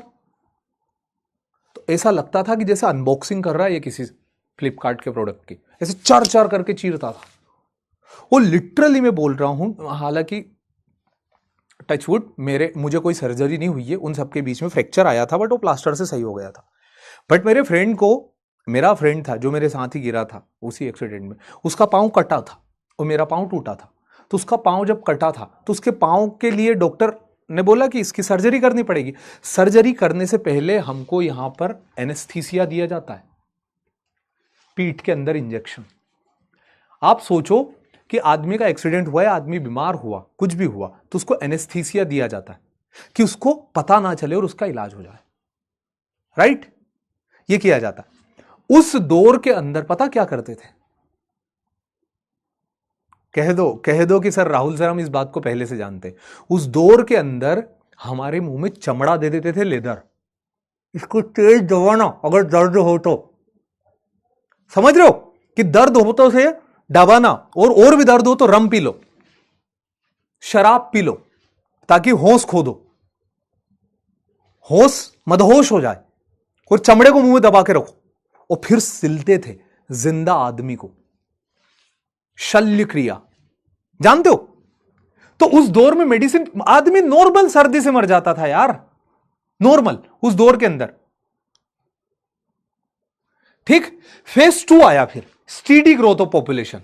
A: तो ऐसा लगता था कि जैसे अनबॉक्सिंग कर रहा है ये किसी फ्लिपकार्ट के प्रोडक्ट की, ऐसे चर चर करके चीरता था वो। लिटरली मैं बोल रहा हूं, हालांकि टचवुड मुझे कोई सर्जरी नहीं हुई है, उन सबके बीच में फ्रैक्चर आया था बट वो प्लास्टर से सही हो गया था। बट मेरे फ्रेंड को, मेरा फ्रेंड था जो मेरे साथ ही गिरा था उसी एक्सीडेंट में, उसका पांव कटा था और मेरा पांव टूटा था। तो उसका पांव जब कटा था तो उसके पांव के लिए डॉक्टर ने बोला कि इसकी सर्जरी करनी पड़ेगी। सर्जरी करने से पहले हमको यहां पर एनेस्थीसिया दिया जाता है, पीठ के अंदर इंजेक्शन। आप सोचो कि आदमी का एक्सीडेंट हुआ है, आदमी बीमार हुआ, कुछ भी हुआ, तो उसको एनेस्थीसिया दिया जाता है कि उसको पता ना चले और उसका इलाज हो जाए, राइट? ये किया जाता है। उस दौर के अंदर पता क्या करते थे? कह दो कि सर राहुल सर हम इस बात को पहले से जानते। उस दौर के अंदर हमारे मुंह में चमड़ा दे देते थे, लेदर। इसको तेज दबाना अगर दर्द हो तो। समझ रहे हो कि दर्द हो तो से दबाना, और भी दर्द हो तो रम पी लो, शराब पी लो, ताकि होश खो दो, होश मदहोश हो जाए, और चमड़े को मुंह में दबा के रखो, और फिर सिलते थे जिंदा आदमी को। शल्य क्रिया जानते हो? तो उस दौर में मेडिसिन, आदमी नॉर्मल सर्दी से मर जाता था यार, नॉर्मल, उस दौर के अंदर। ठीक। फेज 2 आया फिर, स्टीडी ग्रोथ ऑफ पॉपुलेशन,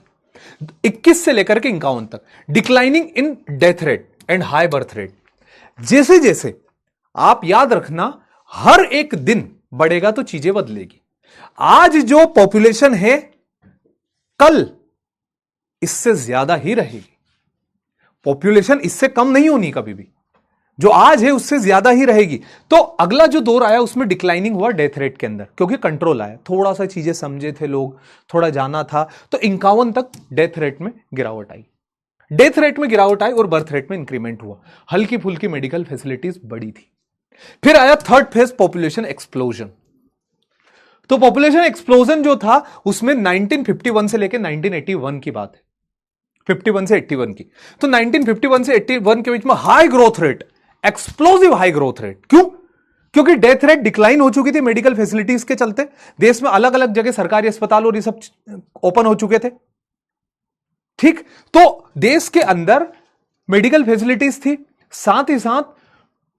A: 21 से लेकर के 51 तक, declining in death rate and high birth rate. जैसे जैसे, आप याद रखना, हर एक दिन बढ़ेगा तो चीजें बदलेगी। आज जो पॉपुलेशन है, कल इससे ज्यादा ही रहेगी। पॉपुलेशन इससे कम नहीं होनी कभी भी, जो आज है उससे ज्यादा ही रहेगी। तो अगला जो दौर आया उसमें डिक्लाइनिंग हुआ डेथ रेट के अंदर, क्योंकि कंट्रोल आया, थोड़ा सा चीजें समझे थे लोग, थोड़ा जाना था, तो 51 तक डेथ रेट में गिरावट आई। डेथ रेट में गिरावट आई और बर्थ रेट में इंक्रीमेंट हुआ, हल्की फुल्की मेडिकल फैसिलिटीज बढ़ी थी। फिर आया थर्ड फेज, पॉपुलेशन एक्सप्लोजन। तो पॉपुलेशन एक्सप्लोजन जो था उसमें 1951 से लेकर 1981 की बात है, 51 से 81 की। तो 1951 से 81 के बीच में high growth rate, explosive high growth rate. क्यों? क्योंकि डेथ रेट डिक्लाइन हो चुकी थी मेडिकल फैसिलिटीज के चलते। देश में अलग अलग जगह सरकारी अस्पताल और ये सब ओपन हो चुके थे। ठीक। तो देश के अंदर मेडिकल फैसिलिटीज थी, साथ ही साथ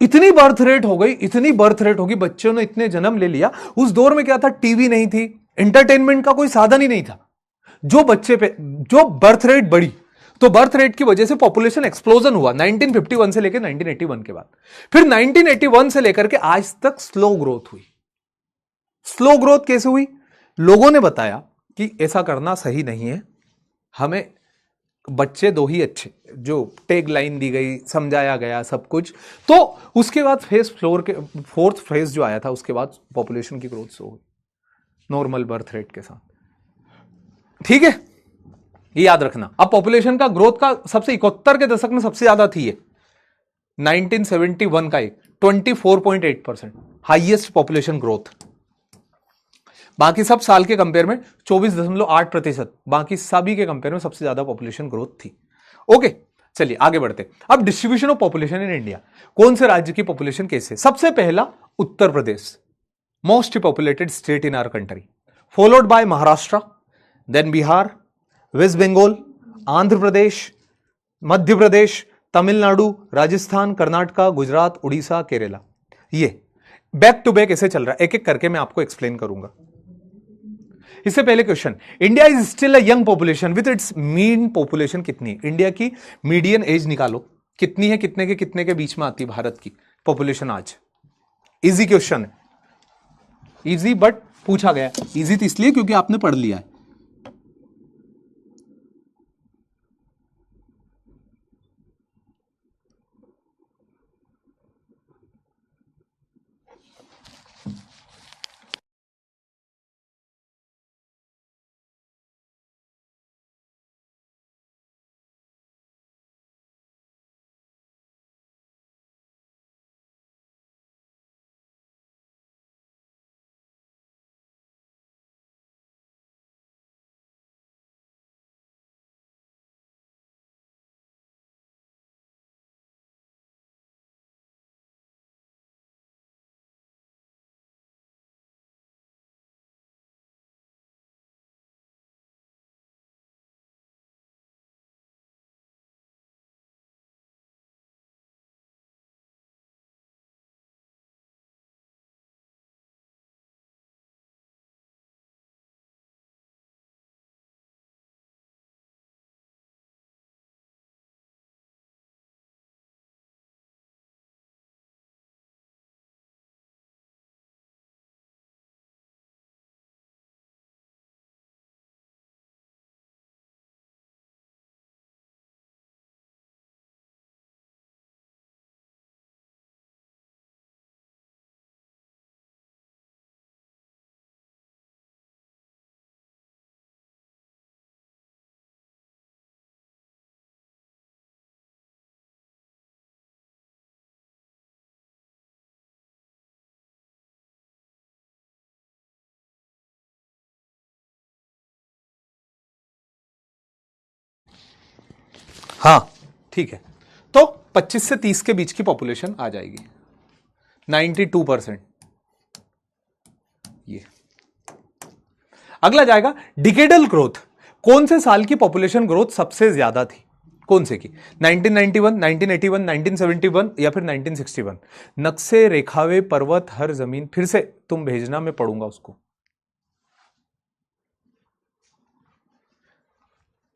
A: इतनी बर्थ रेट हो गई, इतनी बर्थ रेट होगी, बच्चों ने इतने जन्म ले लिया। उस दौर में क्या था? टीवी नहीं थी, एंटरटेनमेंट का कोई साधन ही नहीं था। जो बच्चे पे जो बर्थ रेट बढ़ी, तो बर्थ रेट की वजह से पॉपुलेशन एक्सप्लोजन हुआ 1951 से लेकर 1981 के बाद। फिर 1981 से लेकर के आज तक स्लो ग्रोथ हुई। स्लो ग्रोथ कैसे हुई? लोगों ने बताया कि ऐसा करना सही नहीं है, हमें बच्चे दो ही अच्छे, जो टैग लाइन दी गई, समझाया गया सब कुछ। तो उसके बाद फोर्थ फेज जो आया था, उसके बाद पॉपुलेशन की ग्रोथ स्लो हुई नॉर्मल बर्थ रेट के साथ। ठीक है, ये याद रखना। अब पॉपुलेशन का ग्रोथ का सबसे 71 के दशक में सबसे ज्यादा थी ये, 1971 का एक 24.8%, हाईएस्ट पॉपुलेशन ग्रोथ। बाकी सब साल के कंपेयर में 24.8%, बाकी सभी के कंपेयर में सबसे ज्यादा पॉपुलेशन ग्रोथ थी। ओके, चलिए आगे बढ़ते। अब distribution of population in India, कौन से राज्य की पॉपुलेशन कैसे? सबसे पहला Uttar Pradesh, most populated state in our country, followed by Maharashtra, then Bihar, West Bengal, Andhra Pradesh, Madhya Pradesh, Tamil Nadu, Rajasthan, Karnataka, Gujarat, Orissa, Kerala. ये बैक टू बैक ऐसे चल रहा है, एक एक करके मैं आपको एक्सप्लेन करूंगा। इससे पहले question, India is still a young population with its mean population कितनी? इंडिया की मीडियन एज निकालो, कितनी है? कितने के बीच में आती है भारत की पॉपुलेशन आज? इजी क्वेश्चन है, इजी, बट पूछा गया। इजी तो इसलिए क्योंकि आपने पढ़ लिया है। हाँ ठीक है, तो 25 से 30 के बीच की पॉपुलेशन आ जाएगी, 92%। ये अगला जाएगा डिकेडल ग्रोथ। कौन से साल की पॉपुलेशन ग्रोथ सबसे ज्यादा थी, कौन से की? 1991, 1981, 1971 या फिर 1961? नक्शे, रेखावे, पर्वत, हर जमीन, फिर से तुम भेजना, मैं पढ़ूंगा उसको।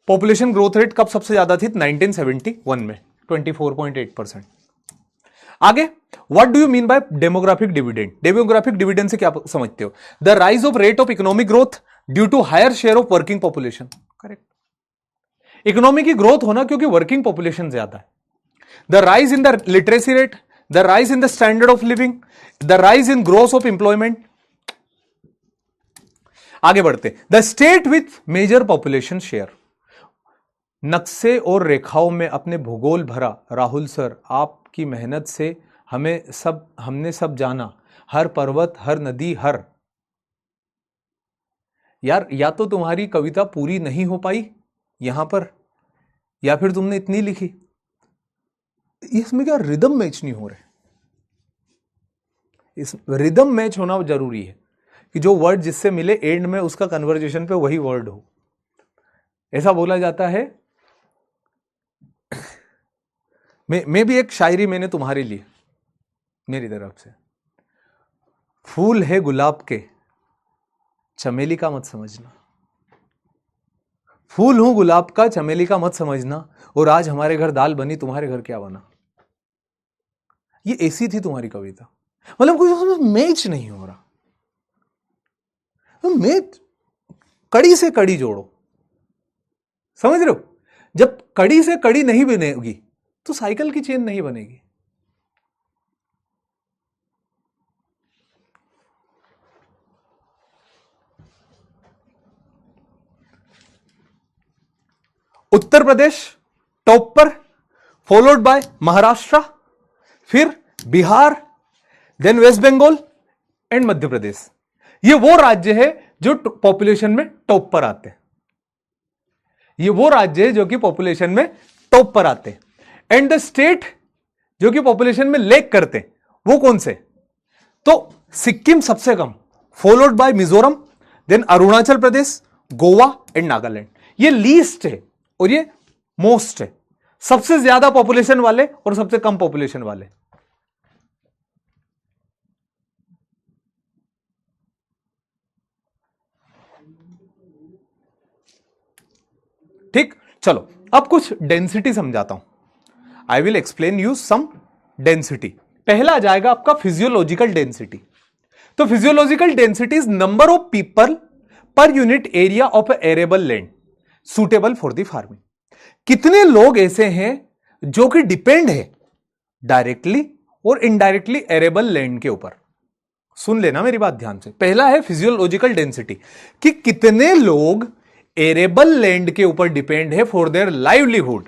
A: पॉपुलेशन ग्रोथ रेट कब सबसे ज्यादा थी? 1971 में 24.8%। आगे, what do you mean by demographic dividend? Demographic dividend से क्या समझते हो? The rise of rate of economic growth due to higher share of working population. Correct, economy की ग्रोथ होना क्योंकि वर्किंग पॉपुलेशन ज्यादा है। The rise in the literacy rate, the rise in the standard of living, the rise in growth of employment. आगे बढ़ते, the state with major population share. नक्शे और रेखाओं में अपने भूगोल भरा। राहुल सर, आपकी मेहनत से हमने सब जाना, हर पर्वत, हर नदी, हर। यार, या तो तुम्हारी कविता पूरी नहीं हो पाई यहां पर, या फिर तुमने इतनी लिखी, इसमें क्या रिदम मैच नहीं हो रहे? इस रिदम मैच होना जरूरी है कि जो वर्ड जिससे मिले एंड में उसका कन्वर्जेशन पे वही वर्ड हो। ऐसा बोला जाता है, मैं भी एक शायरी मैंने तुम्हारे लिए मेरी तरफ से, फूल है गुलाब के चमेली का मत समझना, फूल हूं गुलाब का चमेली का मत समझना, और आज हमारे घर दाल बनी तुम्हारे घर क्या बना। ये ऐसी थी तुम्हारी कविता, मतलब कोई मैच नहीं हो रहा। तो मैच, कड़ी से कड़ी जोड़ो, समझ रहे हो? जब कड़ी से कड़ी नहीं बनेगी तो साइकिल की चेन नहीं बनेगी। उत्तर प्रदेश टॉप पर, फॉलोड बाय महाराष्ट्र, फिर Bihar, then West Bengal and Madhya Pradesh. ये वो राज्य है जो पॉपुलेशन में टॉप पर आते हैं। ये वो राज्य है जो कि पॉपुलेशन में टॉप पर आते हैं। एंड द स्टेट जो कि पॉपुलेशन में लैग करते हैं वो कौन से? तो सिक्किम सबसे कम, followed by Mizoram, then Arunachal Pradesh, Goa and Nagaland. ये लीस्ट है और ये मोस्ट है, सबसे ज्यादा पॉपुलेशन वाले और सबसे कम पॉपुलेशन वाले। ठीक, चलो अब कुछ डेंसिटी समझाता हूं। I will explain you some density. पहला आ जाएगा आपका फिजियोलॉजिकल डेंसिटी। तो physiological density is number of people per unit area of arable land suitable for the farming. कितने लोग ऐसे हैं जो कि डिपेंड है डायरेक्टली और इनडायरेक्टली एरेबल लैंड के ऊपर। सुन लेना मेरी बात ध्यान से। पहला है फिजियोलॉजिकल डेंसिटी, कि कितने लोग एरेबल लैंड के ऊपर डिपेंड है फॉर देयर लाइवलीहुड,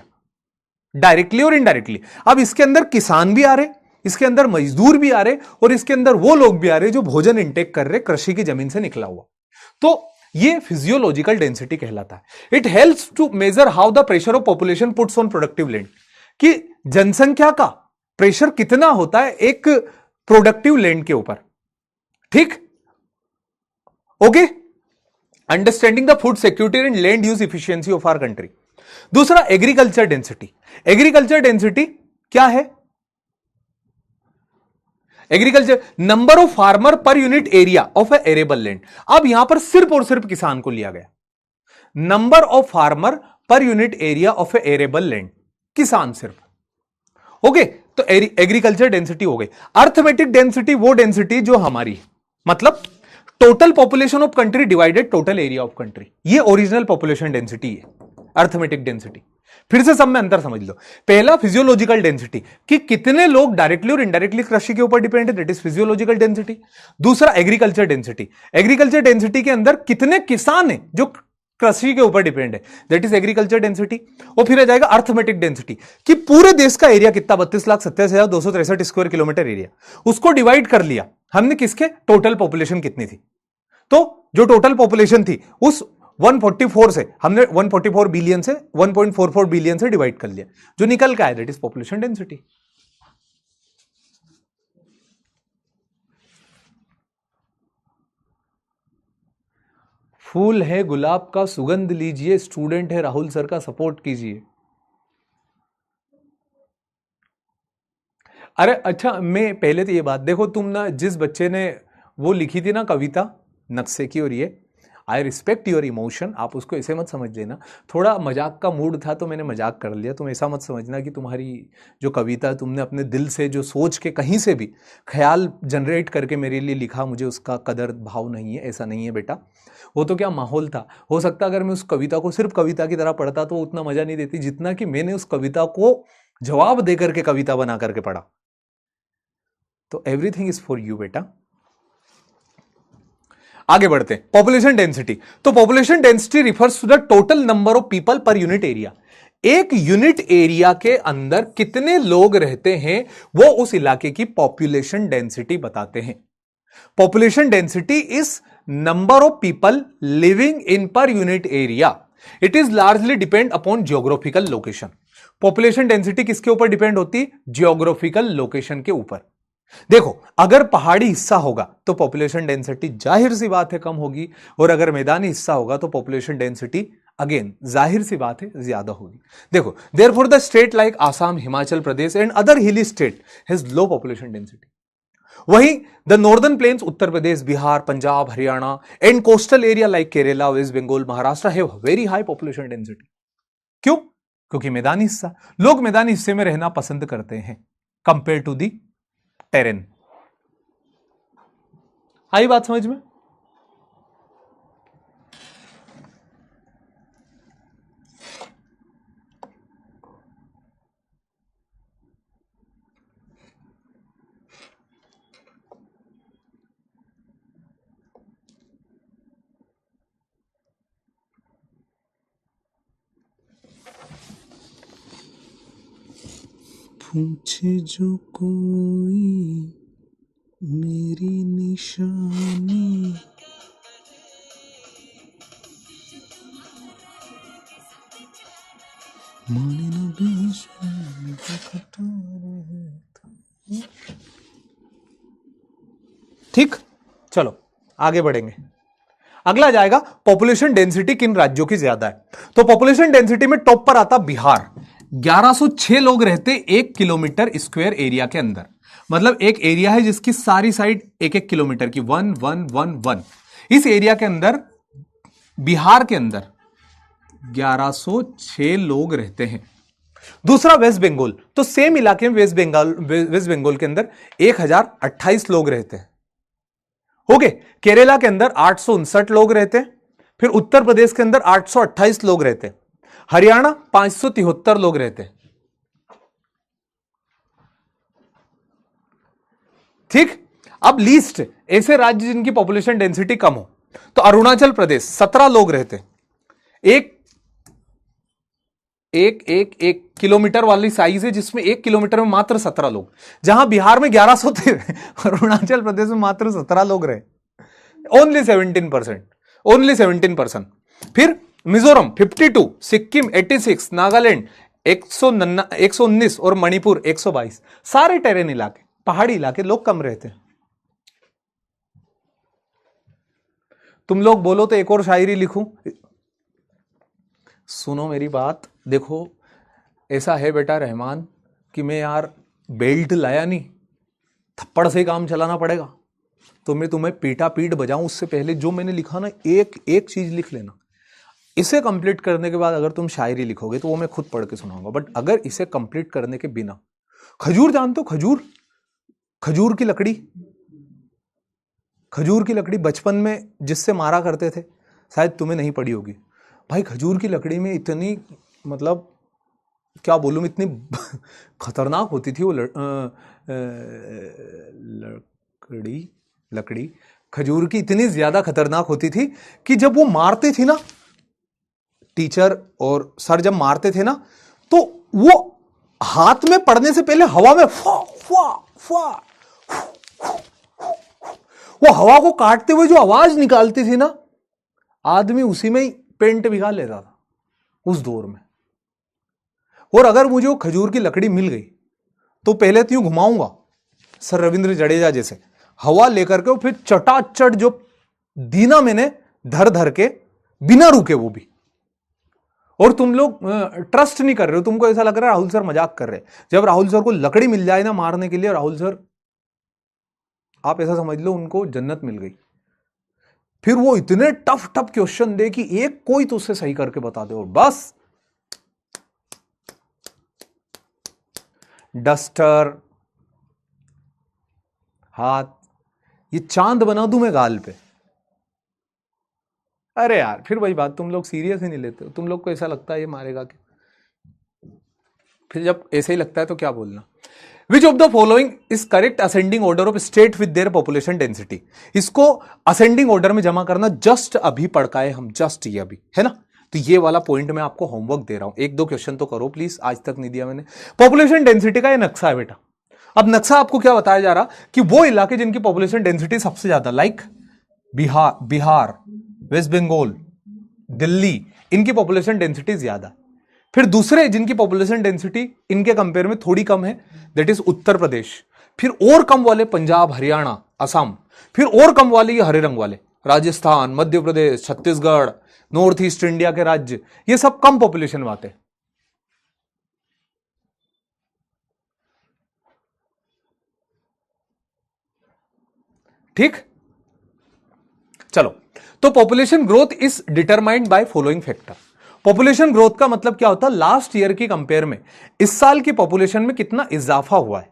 A: डायरेक्टली और इनडायरेक्टली। अब इसके अंदर किसान भी आ रहे, इसके अंदर मजदूर भी आ रहे, और इसके अंदर वो लोग भी आ रहे जो भोजन इंटेक कर रहे कृषि की जमीन से निकला हुआ। तो ये फिजियोलॉजिकल डेंसिटी कहलाता है। It helps to measure how the pressure of population puts on productive land, कि जनसंख्या का प्रेशर कितना होता है एक प्रोडक्टिव लैंड के ऊपर। ठीक, okay. Understanding the food security and land use efficiency of our country. दूसरा एग्रीकल्चर डेंसिटी। एग्रीकल्चर डेंसिटी क्या है? Agriculture number of farmer per unit area of arable land. अब यहां पर सिर्फ और सिर्फ किसान को लिया गया, number of farmer per unit area of arable land, किसान सिर्फ। ओके, तो एग्रीकल्चर डेंसिटी हो गई। अर्थमेटिक डेंसिटी वो डेंसिटी जो हमारी, मतलब total population of country divided total area of country, ये ओरिजिनल पॉपुलेशन डेंसिटी है, अर्थमेटिक डेंसिटी। फिर से सब में अंतर समझ लो। पहला फिजियोलॉजिकल डेंसिटी, कि कितने लोग डायरेक्टली और इनडायरेक्टली कृषि के ऊपर डिपेंड है, दैट इज फिजियोलॉजिकल डेंसिटी। दूसरा एग्रीकल्चर डेंसिटी। एग्रीकल्चर डेंसिटी के अंदर कितने किसान हैं जो कृषि के ऊपर डिपेंड है, दैट इज एग्रीकल्चर डेंसिटी। और फिर आ जाएगा अर्थमेटिक डेंसिटी, कि पूरे देश का एरिया कितना, 32,27,263 स्क्वायर किलोमीटर एरिया, उसको डिवाइड कर लिया हमने किसके, टोटल पॉपुलेशन कितनी थी। तो जो टोटल पॉपुलेशन थी 144 से हमने 144 बिलियन से 1.44 बिलियन से डिवाइड कर लिया, जो निकल के आया दैट इज पॉपुलेशन डेंसिटी। फूल है गुलाब का सुगंध लीजिए, स्टूडेंट है राहुल सर का सपोर्ट कीजिए। अरे अच्छा, मैं पहले तो ये बात देखो, तुम ना जिस बच्चे ने वो लिखी थी ना कविता नक्शे की, और ये आई रिस्पेक्ट योर इमोशन, आप उसको ऐसे मत समझ लेना, थोड़ा मजाक का मूड था तो मैंने मजाक कर लिया। तुम ऐसा मत समझना कि तुम्हारी जो कविता तुमने अपने दिल से जो सोच के कहीं से भी ख्याल जनरेट करके मेरे लिए लिखा, मुझे उसका कदर भाव नहीं है, ऐसा नहीं है बेटा। वो तो क्या माहौल था, हो सकता अगर मैं उस कविता को सिर्फ कविता की तरह पढ़ता तो वो उतना मजा नहीं देती जितना कि मैंने उस कविता को जवाब दे करके कविता बना करके पढ़ा। तो एवरीथिंग इज फॉर यू बेटा। आगे बढ़ते हैं, पॉपुलेशन डेंसिटी। तो population density refers to the total number of people per unit area. एक यूनिट एरिया के अंदर कितने लोग रहते हैं वो उस इलाके की पॉपुलेशन डेंसिटी बताते हैं। Population density is number of people living in पर unit area. It is largely depend upon geographical location. Population density किसके ऊपर डिपेंड होती है? जियोग्राफिकल लोकेशन के ऊपर। देखो, अगर पहाड़ी हिस्सा होगा तो पॉपुलेशन डेंसिटी जाहिर सी बात है कम होगी, और अगर मैदानी हिस्सा होगा तो पॉपुलेशन डेंसिटी अगेन जाहिर सी बात है ज्यादा होगी। देखो, therefore the state like Assam, Himachal Pradesh and other hilly state has low population density. वहीं the northern plains, Uttar Pradesh, Bihar, Punjab, Haryana and coastal area like Kerala, West Bengal, Maharashtra have very high population density. क्यों? क्योंकि मैदानी हिस्सा, लोग मैदानी हिस्से में रहना पसंद करते हैं कंपेयर टू दी टेरेन। आई बात समझ में? पूछे जो कोई मेरी निशानी, माने ना बीच में ठीक। चलो आगे बढ़ेंगे। अगला जाएगा पॉपुलेशन डेंसिटी किन राज्यों की ज्यादा है। तो पॉपुलेशन डेंसिटी में टॉप पर आता बिहार। 1106 लोग रहते 1 किलोमीटर स्क्वायर एरिया के अंदर। मतलब एक एरिया है जिसकी सारी साइड 1-1 किलोमीटर की, 1-1-1-1। इस एरिया के अंदर, बिहार के अंदर 1106 लोग रहते हैं। दूसरा वेस्ट बंगाल। तो सेम इलाके में वेस्ट बंगाल के अंदर 1028 लोग रहते हैं। ओके, केरला के अंदर 859 लोग रहते हैं। फिर उत्तर प्रदेश के अंदर 828 लोग रहते हैं। हरियाणा 573 लोग रहते हैं। ठीक। अब लिस्ट ऐसे राज्य जिनकी पॉपुलेशन डेंसिटी कम हो, तो अरुणाचल प्रदेश 17 लोग रहते हैं। एक किलोमीटर वाली साइज है जिसमें 1 किलोमीटर में मात्र 17 लोग। जहां बिहार में 1100 थे, अरुणाचल प्रदेश में मात्र 17 लोग रहे। ओनली 17%। फिर मिजोरम 52, सिक्किम 86, नागालैंड 119 और मणिपुर 122। सारे टेरेन इलाके, पहाड़ी इलाके, लोग कम रहते हैं। तुम लोग बोलो तो एक और शायरी लिखूं। सुनो मेरी बात, देखो ऐसा है बेटा रहमान कि मैं यार बेल्ट लाया नहीं, थप्पड़ से ही काम चलाना पड़ेगा। तो मैं तुम्हें पीटा पीट बजाऊं उससे पहले जो मैंने लिखा ना, एक चीज लिख लेना। इसे कंप्लीट करने के बाद अगर तुम शायरी लिखोगे तो वो मैं खुद पढ़ के सुनाऊंगा। बट अगर इसे कंप्लीट करने के बिना, खजूर जानते हो? खजूर की लकड़ी बचपन में जिससे मारा करते थे, शायद तुम्हें नहीं पड़ी होगी भाई। खजूर की लकड़ी में इतनी, मतलब क्या बोलूं, इतनी खतरनाक होती थी वो लकड़ी खजूर की इतनी ज्यादा खतरनाक होती थी कि जब वो मारते थे ना, टीचर और सर जब मारते थे ना, तो वो हाथ में पड़ने से पहले हवा में फुआ फुआ फुआ, वो हवा को काटते हुए जो आवाज निकालती थी ना, आदमी उसी में ही पेंट भिगा लेता था उस दौर में। और अगर मुझे वो खजूर की लकड़ी मिल गई तो पहले तो यूं घुमाऊंगा सर रविंद्र जडेजा जैसे, हवा लेकर के, और फिर चटाचट जो दीना मैंने धर धर के बिना रुके वो भी। और तुम लोग ट्रस्ट नहीं कर रहे हो, तुमको ऐसा लग रहा है राहुल सर मजाक कर रहे हैं। जब राहुल सर को लकड़ी मिल जाए ना मारने के लिए, राहुल सर आप ऐसा समझ लो उनको जन्नत मिल गई। फिर वो इतने टफ टफ क्वेश्चन दे कि एक कोई तो उससे सही करके बता दे, और बस डस्टर हाथ, ये चांद बना दूं मैं गाल पे। अरे यार फिर वही बात, तुम लोग सीरियस ही नहीं लेते हो। तुम लोग को ऐसा लगता है ये मारेगा कि, फिर जब ऐसे ही लगता है तो क्या बोलना। Which of the following is correct ascending order of state with their population density. इसको असेंडिंग ऑर्डर में जमा करना जस्ट अभी पढ़काए हम, जस्ट ये अभी है ना। तो ये वाला पॉइंट मैं आपको होमवर्क दे रहा हूं, एक दो क्वेश्चन तो करो प्लीज, आज तक नहीं दिया मैंने। पॉपुलेशन डेंसिटी का ये नक्शा है बेटा। अब नक्शा आपको क्या बताया जा रहा कि वो इलाके जिनकी पॉपुलेशन डेंसिटी सबसे ज्यादा, लाइक बिहार, वेस्ट बंगाल, दिल्ली, इनकी पॉपुलेशन डेंसिटी ज्यादा। फिर दूसरे जिनकी पॉपुलेशन डेंसिटी इनके कंपेयर में थोड़ी कम है, दैट इज उत्तर प्रदेश। फिर और कम वाले पंजाब, हरियाणा, असम। फिर और कम वाले ये हरे रंग वाले Rajasthan, Madhya Pradesh, Chhattisgarh, north east India के राज्य, ये सब कम पॉपुलेशन में आते। ठीक, चलो। तो population growth is determined by following factor. Population growth का मतलब क्या होता है, लास्ट ईयर की कंपेयर में इस साल की पॉपुलेशन में कितना इजाफा हुआ है।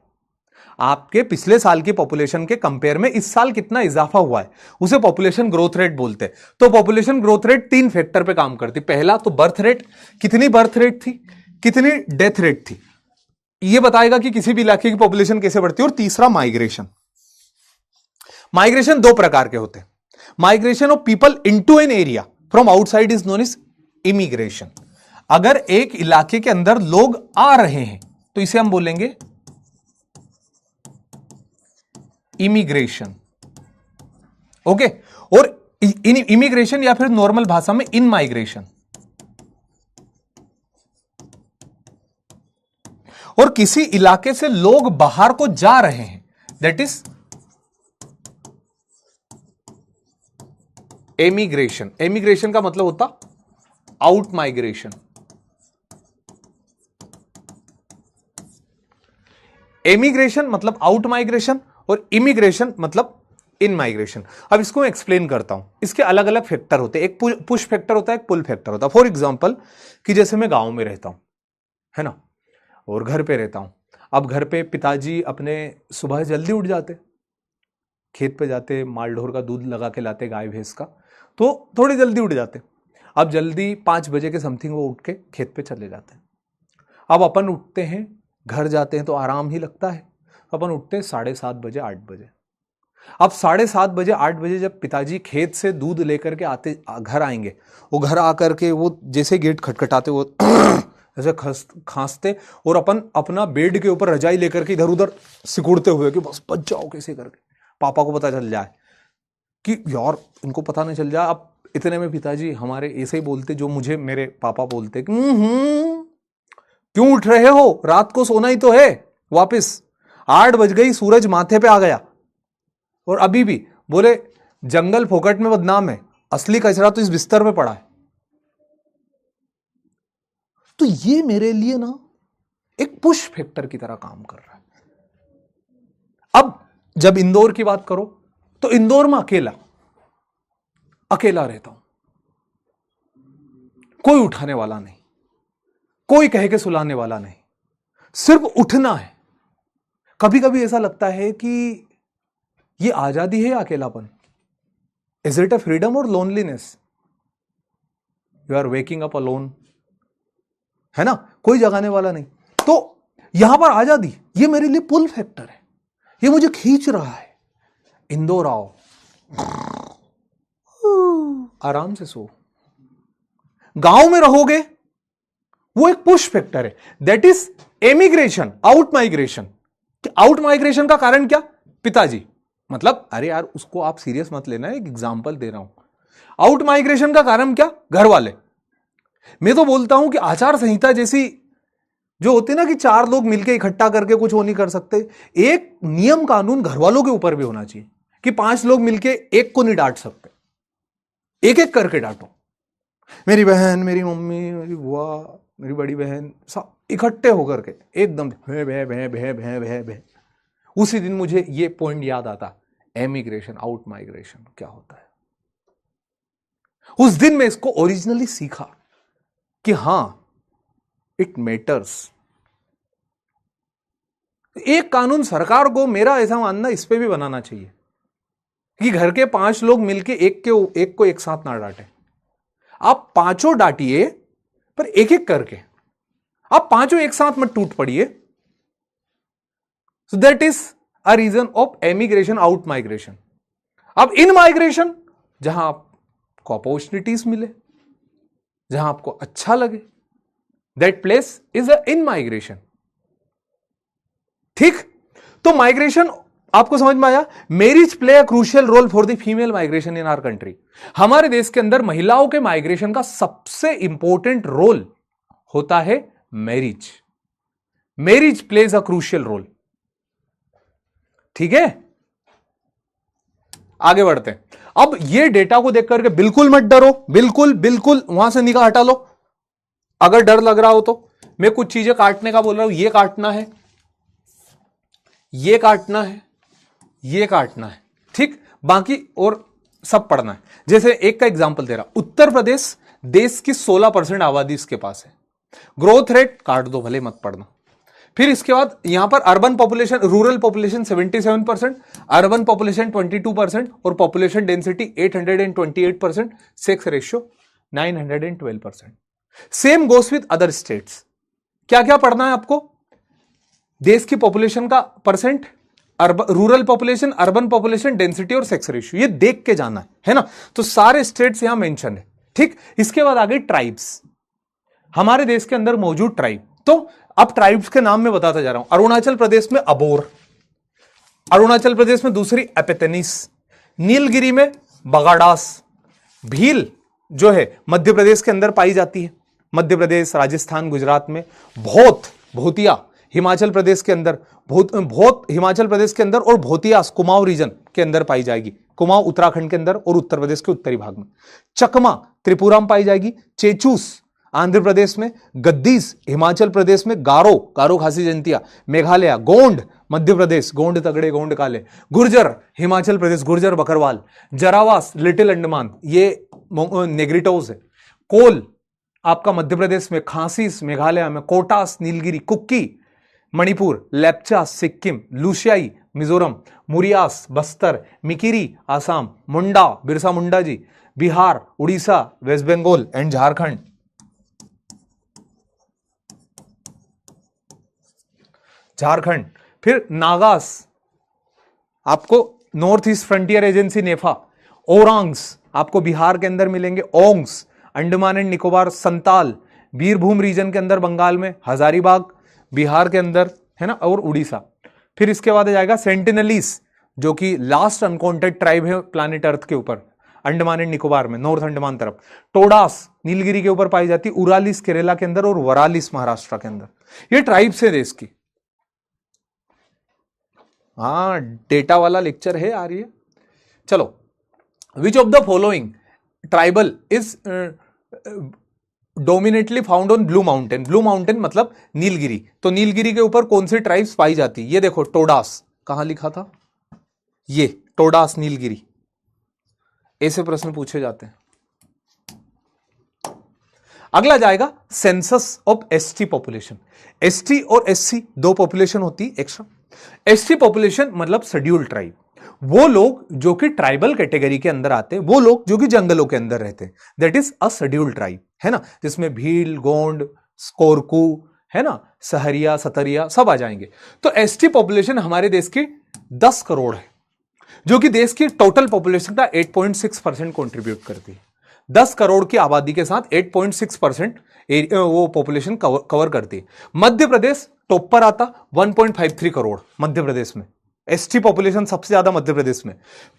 A: आपके पिछले साल की पॉपुलेशन के कंपेयर में इस साल कितना इजाफा हुआ है, उसे पॉपुलेशन ग्रोथ रेट बोलते हैं। तो पॉपुलेशन ग्रोथ रेट 3 फैक्टर पे काम करती। पहला तो बर्थ रेट, कितनी बर्थ रेट थी, कितनी डेथ रेट थी, यह बताएगा कि किसी भी इलाके की पॉपुलेशन कैसे बढ़ती है। और तीसरा माइग्रेशन। माइग्रेशन 2 प्रकार के होते हैं। Migration of people into an area from outside is known as immigration. अगर एक इलाके के अंदर लोग आ रहे हैं तो इसे हम बोलेंगे इमिग्रेशन। ओके, और इमिग्रेशन या फिर नॉर्मल भाषा में इन माइग्रेशन। और किसी इलाके से लोग बाहर को जा रहे हैं, दैट इज एमिग्रेशन। एमिग्रेशन का मतलब होता आउट माइग्रेशन। एमिग्रेशन मतलब आउट माइग्रेशन और इमिग्रेशन मतलब इन माइग्रेशन। अब इसको मैं एक्सप्लेन करता हूं। इसके अलग अलग फैक्टर होते हैं, एक पुश फैक्टर होता है, एक पुल फैक्टर होता है। फॉर एग्जांपल कि जैसे मैं गांव में रहता हूं, है ना, और घर पे रहता हूं। अब घर पे पिताजी अपने सुबह जल्दी उठ जाते, खेत पे जाते, माल ढोर का दूध लगा के लाते, गाय भैंस का, तो थोड़ी जल्दी उठ जाते। अब जल्दी 5 बजे के समथिंग वो उठ के खेत पे चले जाते हैं। अब अपन उठते हैं, घर जाते हैं तो आराम ही लगता है। अपन उठते हैं 7:30 बजे, 8 बजे। अब 7:30 बजे, 8 बजे जब पिताजी खेत से दूध लेकर के आते, घर आएंगे, वो घर आकर के वो जैसे गेट खटखटाते, वो ऐसे खांसते और अपन अपना बेड के ऊपर रजाई लेकर के इधर उधर सिकुड़ते हुए कि बस बच जाओ कैसे करके, पापा को पता चल जाए कि यार इनको पता नहीं चल जाए। अब इतने में पिताजी हमारे ऐसे ही बोलते जो मुझे मेरे पापा बोलते कि क्यों उठ रहे हो, रात को सोना ही तो है, वापस 8 बज गई, सूरज माथे पे आ गया। और अभी भी बोले जंगल फोकट में बदनाम है, असली कचरा तो इस बिस्तर में पड़ा है। तो ये मेरे लिए ना एक पुश फैक्टर की तरह काम कर रहा है। अब जब इंदौर की बात करो तो इंदौर में अकेला रहता हूं, कोई उठाने वाला नहीं, कोई कह के सुलाने वाला नहीं, सिर्फ उठना है। कभी कभी ऐसा लगता है कि ये आजादी है या अकेलापन? इज इट अ फ्रीडम और loneliness? You are waking up alone, है ना, कोई जगाने वाला नहीं। तो यहां पर आजादी, ये मेरे लिए पुल फैक्टर है, ये मुझे खींच रहा है। इंदौर आओ, आराम से सो। गांव में रहोगे, वो एक पुश फैक्टर है, that is emigration, out migration. Out migration का कारण क्या? पिताजी। मतलब अरे यार उसको आप सीरियस मत लेना, एक एग्जांपल दे रहा हूं। आउट माइग्रेशन का कारण क्या? घर वाले। मैं तो बोलता हूं कि आचार संहिता जैसी जो होती है ना कि 4 लोग मिलकर इकट्ठा करके कुछ वो नहीं कर सकते, एक नियम कानून घर वालों के ऊपर भी होना चाहिए कि 5 लोग मिलके एक को नहीं डांट सकते, एक एक करके डांटो। मेरी बहन, मेरी मम्मी, मेरी बुआ, मेरी बड़ी बहन, सब इकट्ठे होकर के एकदम भे भे भे भे भे भे भे। उसी दिन मुझे ये पॉइंट याद आता, एमिग्रेशन, आउट माइग्रेशन क्या होता है। उस दिन मैं इसको ओरिजिनली सीखा कि हां, इट मैटर्स। एक कानून सरकार को, मेरा ऐसा मानना, इस पे भी बनाना चाहिए कि घर के 5 लोग मिलके एक को एक साथ ना डांटे। आप 5 डांटिए, पर एक एक करके। आप 5 एक साथ मत टूट पड़िए। So that is a reason of emigration, out migration. अब इन माइग्रेशन, जहां आपको अपॉर्चुनिटीज मिले, जहां आपको अच्छा लगे, that place is a in migration. ठीक, तो माइग्रेशन आपको समझ में आया। Marriage play a crucial role for the female migration in our country. हमारे देश के अंदर महिलाओं के माइग्रेशन का सबसे इंपॉर्टेंट रोल होता है marriage. Marriage plays a crucial role. ठीक है, आगे बढ़ते हैं। अब ये डेटा को देख करके बिल्कुल मत डरो, बिल्कुल बिल्कुल वहां से निगाह हटा लो। अगर डर लग रहा हो तो मैं कुछ चीजें काटने का बोल रहा हूं, ये काटना है, ये काटना है, ये काटना है, ठीक, बाकी और सब पढ़ना है। जैसे एक का एग्जांपल दे रहा, उत्तर प्रदेश देश की 16% आबादी इसके पास है। ग्रोथ रेट काट दो, भले मत पढ़ना। फिर इसके बाद यहां पर urban population, rural population 77%, urban population 22% और population density 828%, sex ratio 912%। Same goes with other states. क्या क्या पढ़ना है आपको? देश की पॉपुलेशन का percent, rural population, urban population, density और सेक्स रेशियो, ये देख के जाना है ना। तो सारे स्टेट्स यहां मेंशन है, ठीक। इसके बाद आगे ट्राइब्स, हमारे देश के अंदर मौजूद ट्राइब। तो अब ट्राइब्स के नाम में बताता जा रहा हूं। अरुणाचल प्रदेश में अबोर, अरुणाचल प्रदेश में दूसरी एपेतनीस, नीलगिरी में बगाडास, भील जो है मध्य प्रदेश के अंदर पाई जाती है, मध्य प्रदेश, राजस्थान, गुजरात में। भोतिया हिमाचल प्रदेश के अंदर, भोत हिमाचल प्रदेश के अंदर, और भोतियास कुमाऊं रीजन के अंदर पाई जाएगी, कुमाऊं उत्तराखंड के अंदर और उत्तर प्रदेश के उत्तरी भाग में। चकमा त्रिपुरा में पाई जाएगी, चेचूस आंध्र प्रदेश में, गद्दीस हिमाचल प्रदेश में, गारो खासी जनतिया मेघालय, गोंड मध्य प्रदेश, गोंड तगड़े गोंड काले, गुर्जर हिमाचल प्रदेश, गुर्जर बकरवाल, जरावास लिटिल अंडमान, ये नेग्रिटोस है, कोल आपका मध्य प्रदेश में, खासीस मेघालय में, कोटास नीलगिरी, कुक्की मणिपुर, लेप्चा सिक्किम, लुशियाई मिजोरम, मुरियास बस्तर, मिकिरी आसाम, मुंडा बिरसा मुंडा जी बिहार, उड़ीसा, वेस्ट बंगाल एंड झारखंड। फिर नागास आपको North East Frontier Agency NEFA, Oraons आपको बिहार के अंदर मिलेंगे, ओंग्स अंडमान एंड निकोबार, संताल बीरभूम रीजन के अंदर बंगाल में, हजारीबाग बिहार के अंदर है ना, और उड़ीसा। फिर इसके बाद आ जाएगा सेंटिनलीस, जो कि लास्ट अनकाउंटेड ट्राइब है प्लैनेट अर्थ के ऊपर, अंडमान एंड निकोबार में, नॉर्थ अंडमान तरफ। टोडास नीलगिरी के ऊपर पाई जाती, उरालिस केरला के अंदर और वरालिस महाराष्ट्र के अंदर। ये ट्राइब्स है देश की। हाँ, डेटा वाला लेक्चर है, आ रही है। चलो, which of the following tribal is डोमिनेटली found on blue mountain. Blue mountain मतलब नीलगिरी। तो नीलगिरी के ऊपर कौन सी ट्राइब्स पाई जाती? ये देखो, टोडास कहां लिखा था, ये टोडास नीलगिरी। ऐसे प्रश्न पूछे जाते हैं। अगला जाएगा census of ST population. ST और एससी दो पॉपुलेशन होती एक्स्ट्रा। एसटी पॉपुलेशन मतलब शेड्यूल ट्राइब, वो लोग जो कि ट्राइबल कैटेगरी के अंदर आते हैं, वो लोग जो कि जंगलों के अंदर रहते हैं, that is a schedule tribe, है ना, जिसमें भील, गोंड, कोरकू, है ना, सहरिया, सतरिया सब आ जाएंगे। तो एसटी पॉपुलेशन हमारे देश की 10 करोड़ है, जो कि देश की टोटल पॉपुलेशन का 8.6% कंट्रीब्यूट करती है। 10 करोड़ की आबादी के साथ 8.6% वो पॉपुलेशन कवर करती है। मध्य प्रदेश टॉप पर आता, 1.53 करोड़ मध्य प्रदेश में, एसटी पॉपुलेशन सबसे ज्यादा मध्य प्रदेश में।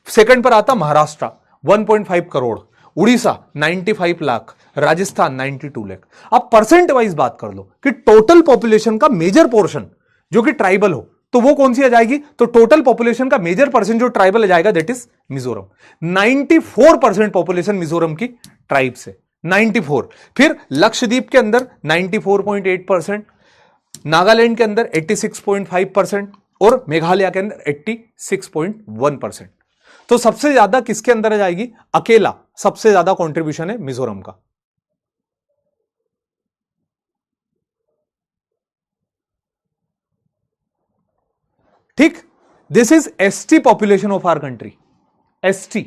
A: सेकंड पर आता महाराष्ट्र, 1.5 करोड़। उड़ीसा 95 लाख, राजस्थान 92 लाख। अब परसेंट वाइज बात कर लो कि टोटल पॉपुलेशन का मेजर पोर्शन जो कि ट्राइबल हो तो वो कौन सी आ जाएगी, तो टोटल पॉपुलेशन का मेजर परसेंट जो ट्राइबल आ जाएगा that is Mizoram. 94% population Mizoram की ट्राइब से, 94। फिर लक्षद्वीप के अंदर 94.8%, नागालैंड के अंदर 86.5% और मेघालय के अंदर 86.1%। तो सबसे ज्यादा किसके अंदर आ जाएगी, अकेला सबसे ज्यादा कंट्रीब्यूशन है मिजोरम का। ठीक, this is ST population of our country, ST.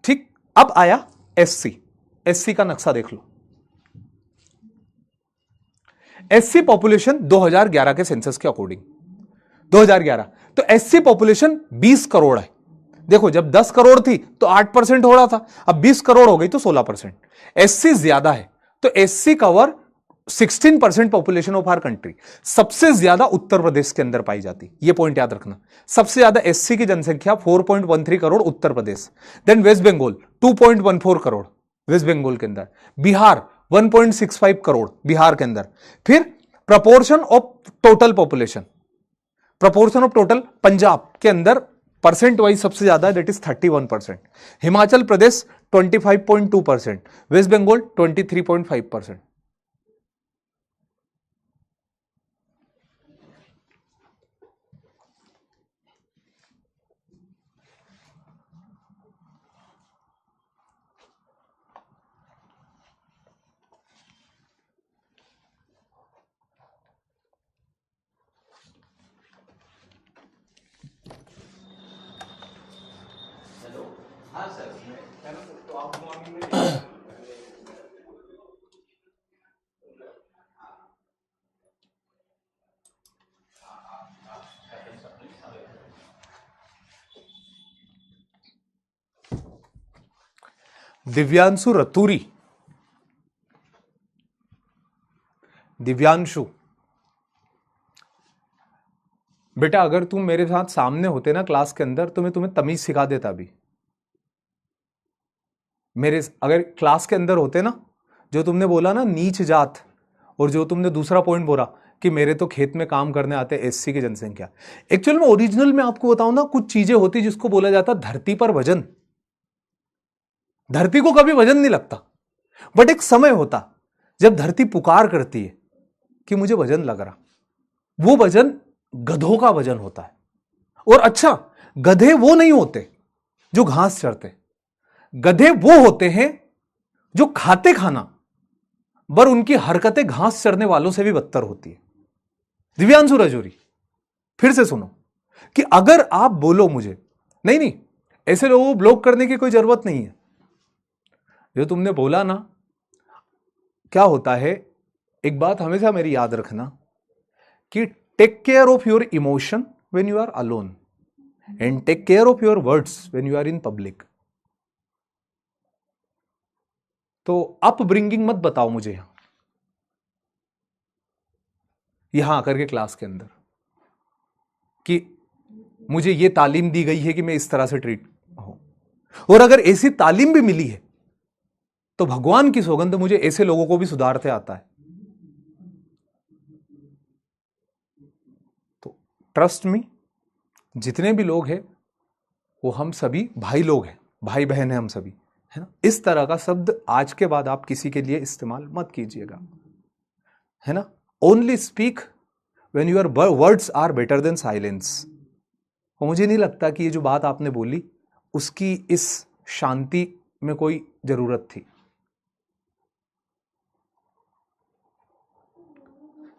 A: ठीक, अब आया एससी। एससी का नक्शा देख लो। एससी पॉपुलेशन 2011 के सेंसस के अकॉर्डिंग 2011, तो एससी पॉपुलेशन 20 करोड़ है। देखो जब 10 करोड़ थी तो 8% हो रहा था, अब 20 करोड़ हो गई तो 16%। एससी ज्यादा है, तो SC cover 16% population of our country. सबसे ज्यादा उत्तर प्रदेश के अंदर पाई जाती, ये पॉइंट याद रखना। सबसे ज्यादा एससी की जनसंख्या 4.13 crore Uttar Pradesh, then West Bengal 2.14 crore West Bengal के अंदर, बिहार 1.65 करोड़ बिहार के अंदर। फिर proportion of total population, proportion of total Punjab के अंदर परसेंट वाइज सबसे ज्यादा है that is 31%, Himachal Pradesh 25.2%, West Bengal 23.5%। Divyanshu Raturi, Divyanshu बेटा अगर तुम मेरे साथ सामने होते ना क्लास के अंदर तो मैं तुम्हें तमीज सिखा देता भी। मेरे अगर क्लास के अंदर होते ना, जो तुमने बोला ना नीच जात, और जो तुमने दूसरा पॉइंट बोला कि मेरे तो खेत में काम करने आते एससी की जनसंख्या, एक्चुअल में ओरिजिनल में आपको बताऊं ना, कुछ चीजें होती जिसको बोला जाता धरती पर वजन। धरती को कभी वजन नहीं लगता, बट एक समय होता जब धरती पुकार करती है कि मुझे वजन लग रहा। वो वजन गधों का वजन होता है। और अच्छा, गधे वो नहीं होते जो घास चरते, गधे वो होते हैं जो खाते खाना, पर उनकी हरकतें घास चरने वालों से भी बदतर होती है। दिव्यांशु रजौरी फिर से सुनो कि अगर आप बोलो मुझे, नहीं नहीं ऐसे लोगों को ब्लॉक करने की कोई जरूरत नहीं है। जो तुमने बोला ना, क्या होता है, एक बात हमेशा मेरी याद रखना कि take care of your emotion when you are alone and take care of your words when you are in public. तो अपब्रिंगिंग मत बताओ मुझे यहां आकर के क्लास के अंदर कि मुझे यह तालीम दी गई है कि मैं इस तरह से ट्रीट हूं। और अगर ऐसी तालीम भी मिली है तो भगवान की सौगंध मुझे ऐसे लोगों को भी सुधारते आता है। तो ट्रस्ट मी, जितने भी लोग हैं वो हम सभी भाई लोग हैं, भाई बहन हैं हम सभी, है ना। इस तरह का शब्द आज के बाद आप किसी के लिए इस्तेमाल मत कीजिएगा, है ना। Only speak when your words are better than silence. मुझे नहीं लगता कि ये जो बात आपने बोली उसकी इस शांति में कोई जरूरत थी।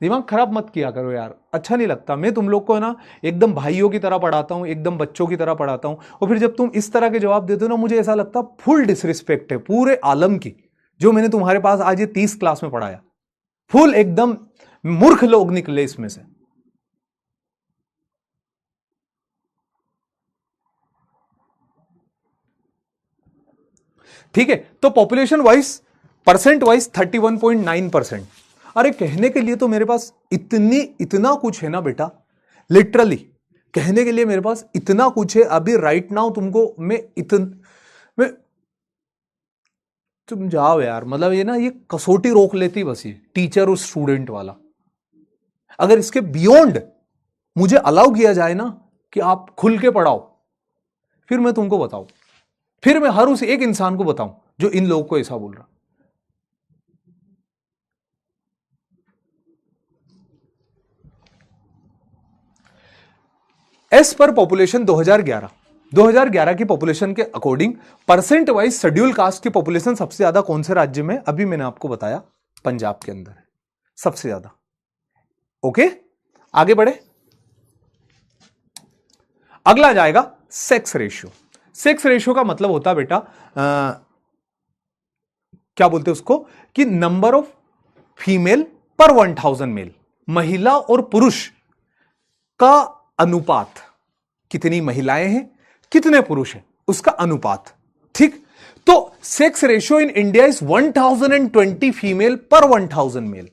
A: दिमाग खराब मत किया करो यार, अच्छा नहीं लगता। मैं तुम लोग को है ना एकदम भाइयों की तरह पढ़ाता हूं, एकदम बच्चों की तरह पढ़ाता हूं, और फिर जब तुम इस तरह के जवाब देते हो ना, मुझे ऐसा लगता फुल डिसरिस्पेक्ट है पूरे आलम की। जो मैंने तुम्हारे पास आज ये 30 क्लास में पढ़ाया, फुल एकदम मूर्ख लोग निकले इसमें से। ठीक है, तो पॉपुलेशन वाइज परसेंट वाइज 31.9%। अरे कहने के लिए तो मेरे पास इतना कुछ है ना बेटा, लिटरली कहने के लिए मेरे पास इतना कुछ है। अभी राइट नाउ तुमको मैं मैं तुम जाओ यार, मतलब ये ना, ये कसौटी रोक लेती बस, ये टीचर और स्टूडेंट वाला। अगर इसके बियॉन्ड मुझे अलाउ किया जाए ना कि आप खुल के पढ़ाओ, फिर मैं तुमको बताऊं, फिर मैं हर उस एक इंसान को बताऊं जो इन लोगों को ऐसा बोल रहा। एस पर पॉपुलेशन 2011 की पॉपुलेशन के according percent wise schedule caste की पॉपुलेशन सबसे ज्यादा कौन से राज्य में? अभी मैंने आपको बताया पंजाब के अंदर है सबसे ज्यादा। ओके, आगे बढ़े। अगला जाएगा सेक्स रेशियो। सेक्स रेशियो का मतलब होता है बेटा क्या बोलते हैं उसको, कि नंबर ऑफ फीमेल पर 1000 मेल, महिला और पुरुष का अनुपात, कितनी महिलाएं हैं कितने पुरुष हैं उसका अनुपात। ठीक, तो sex ratio in India is 1020 female पर 1000 मेल।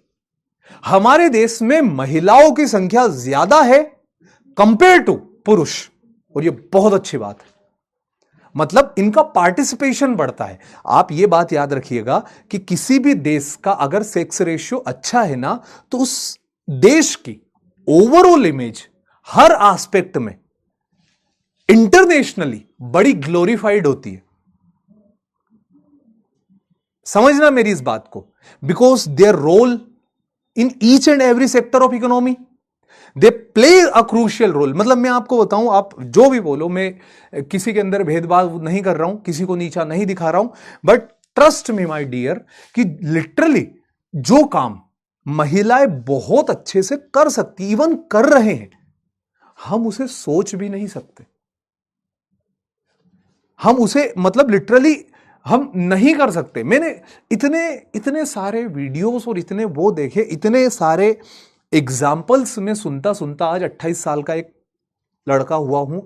A: हमारे देश में महिलाओं की संख्या ज्यादा है कंपेयर टू पुरुष, और यह बहुत अच्छी बात है, मतलब इनका पार्टिसिपेशन बढ़ता है। आप यह बात याद रखिएगा कि किसी भी देश का अगर सेक्स रेशियो अच्छा है ना, तो उस देश की ओवरऑल इमेज हर एस्पेक्ट में इंटरनेशनली बड़ी ग्लोरीफाइड होती है। समझना मेरी इस बात को, because their role in each and every sector of economy, they play a crucial role. मतलब मैं आपको बताऊं, आप जो भी बोलो, मैं किसी के अंदर भेदभाव नहीं कर रहा हूं, किसी को नीचा नहीं दिखा रहा हूं, but trust me my dear कि लिटरली जो काम महिलाएं बहुत अच्छे से कर सकती, इवन कर रहे हैं, हम उसे सोच भी नहीं सकते। हम उसे मतलब लिटरली हम नहीं कर सकते। मैंने इतने सारे वीडियोस और इतने वो देखे, इतने सारे एग्जाम्पल्स में सुनता सुनता आज 28 साल का एक लड़का हुआ हूं,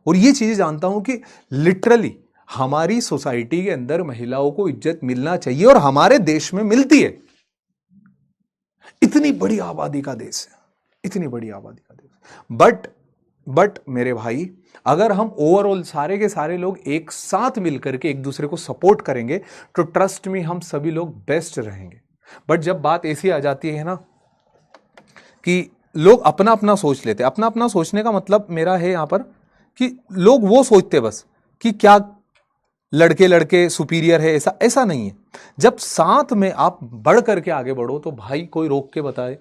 A: और ये चीजें जानता हूं कि लिटरली हमारी सोसाइटी के अंदर महिलाओं को इज्जत मिलना चाहिए, और हमारे देश में मिलती है। इतनी बड़ी आबादी का देश है, इतनी बड़ी आबादी का देश। बट मेरे भाई, अगर हम ओवरऑल सारे के सारे लोग एक साथ मिलकर के एक दूसरे को सपोर्ट करेंगे, तो ट्रस्ट में हम सभी लोग बेस्ट रहेंगे। बट जब बात ऐसी आ जाती है ना कि लोग अपना अपना सोच लेते, अपना अपना सोचने का मतलब मेरा है यहां पर कि लोग वो सोचते बस कि क्या लड़के लड़के सुपीरियर है, ऐसा नहीं है। जब साथ में आप बढ़ करके आगे बढ़ो तो भाई कोई रोक के बताए।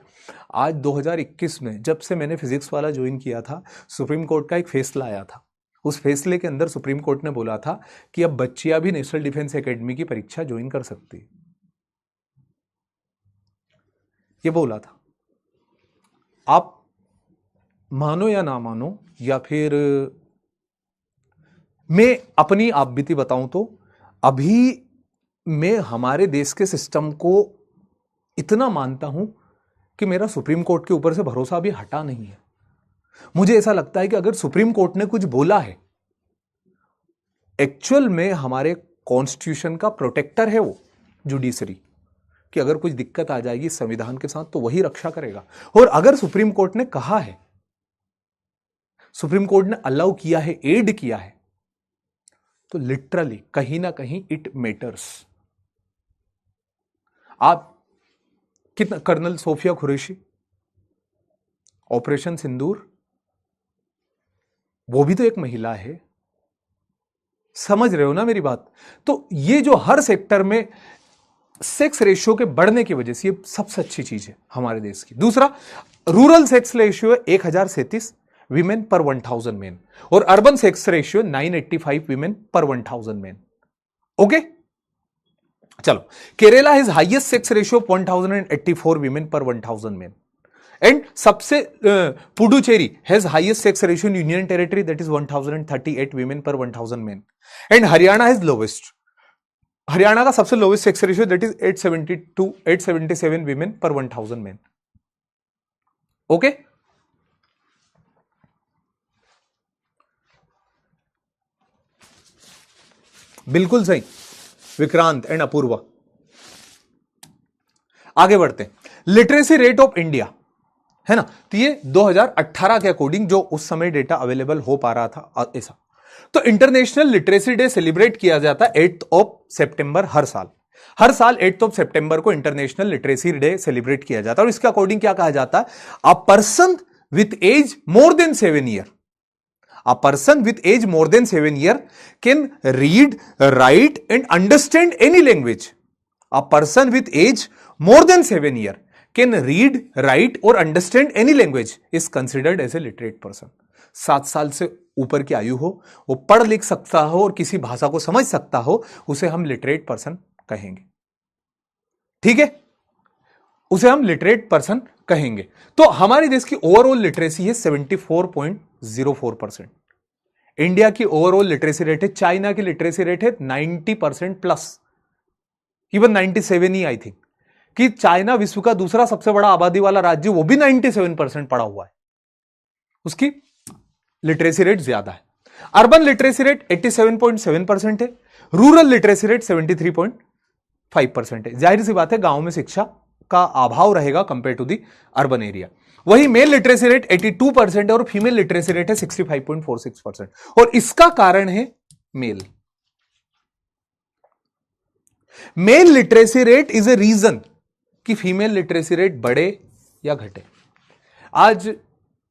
A: आज 2021 में जब से मैंने फिजिक्स वाला ज्वाइन किया था, सुप्रीम कोर्ट का एक फैसला आया था। उस फैसले के अंदर सुप्रीम कोर्ट ने बोला था कि अब बच्चियां भी नेशनल डिफेंस एकेडमी की परीक्षा ज्वाइन कर सकती, ये बोला था। आप मानो या ना मानो, या फिर मैं अपनी आप बीती बताऊं तो अभी मैं हमारे देश के सिस्टम को इतना मानता हूं कि मेरा सुप्रीम कोर्ट के ऊपर से भरोसा अभी हटा नहीं है। मुझे ऐसा लगता है कि अगर सुप्रीम कोर्ट ने कुछ बोला है, एक्चुअल में हमारे कॉन्स्टिट्यूशन का प्रोटेक्टर है वो जुडिशरी, कि अगर कुछ दिक्कत आ जाएगी संविधान के साथ तो वही रक्षा करेगा। और अगर सुप्रीम कोर्ट ने कहा है, सुप्रीम कोर्ट ने अलाउ किया है, एड किया है, तो लिटरली कहीं ना कहीं इट मैटर्स। आप कितना, कर्नल सोफिया कुरैशी, ऑपरेशन सिंदूर, वो भी तो एक महिला है। समझ रहे हो ना मेरी बात? तो ये जो हर सेक्टर में सेक्स रेशियो के बढ़ने की वजह से ये सबसे अच्छी चीज है हमारे देश की। दूसरा, रूरल सेक्स रेशियो 1037 विमेन पर 1000 मेन, और अर्बन सेक्स रेशियो 985 विमेन पर 1000 मेन। ओके, चलो, Kerala has highest sex ratio 1084 women पर 1000 मेन, एंड सबसे Puducherry has highest sex ratio in union territory, that is 1038 women पर 1000 main, and Haryana has lowest, Haryana का सबसे lowest sex ratio that is 877 women पर 1000 main. Okay, बिल्कुल सही Vikrant and Apoorva. आगे बढ़ते हैं, लिटरेसी रेट ऑफ इंडिया है ना, तो ये 2018 के अकॉर्डिंग जो उस समय डेटा अवेलेबल हो पा रहा था ऐसा, तो इंटरनेशनल लिटरेसी डे सेलिब्रेट किया जाता है 8 सितंबर हर साल। हर साल 8 सितंबर को इंटरनेशनल लिटरेसी डे सेलिब्रेट किया जाता है और इसके अकॉर्डिंग क्या कहा जाता है? A person with age more than 7 year, a person with age more than 7 year can read, write and understand any language. A person with age more than 7 year can read, write or understand any language is considered as a literate person. 7 साल से ऊपर की आयु हो, वो पढ़ लिख सकता हो और किसी भाषा को समझ सकता हो, उसे हम लिटरेट पर्सन कहेंगे। ठीक है, उसे हम लिटरेट पर्सन कहेंगे। तो हमारे देश की ओवरऑल लिटरेसी है 74.04%। इंडिया की ओवरऑल लिटरेसी रेट है, चाइना की लिटरेसी रेट है 90% plus, even 97 he I think, कि चाइना विश्व का दूसरा सबसे बड़ा आबादी वाला राज्य, वो भी 97% पड़ा हुआ है, उसकी लिटरेसी रेट ज्यादा है। अर्बन लिटरेसी रेट 87.7% है, रूरल लिटरेसी रेट 73.5% है। जाहिर सी बात है गांव में शिक्षा का अभाव रहेगा compare to the urban area. वही मेल लिटरेसी रेट 82% है और फीमेल लिटरेसी रेट है 65.46%। और इसका कारण है male literacy rate is a reason कि फीमेल लिटरेसी रेट बढ़े या घटे। आज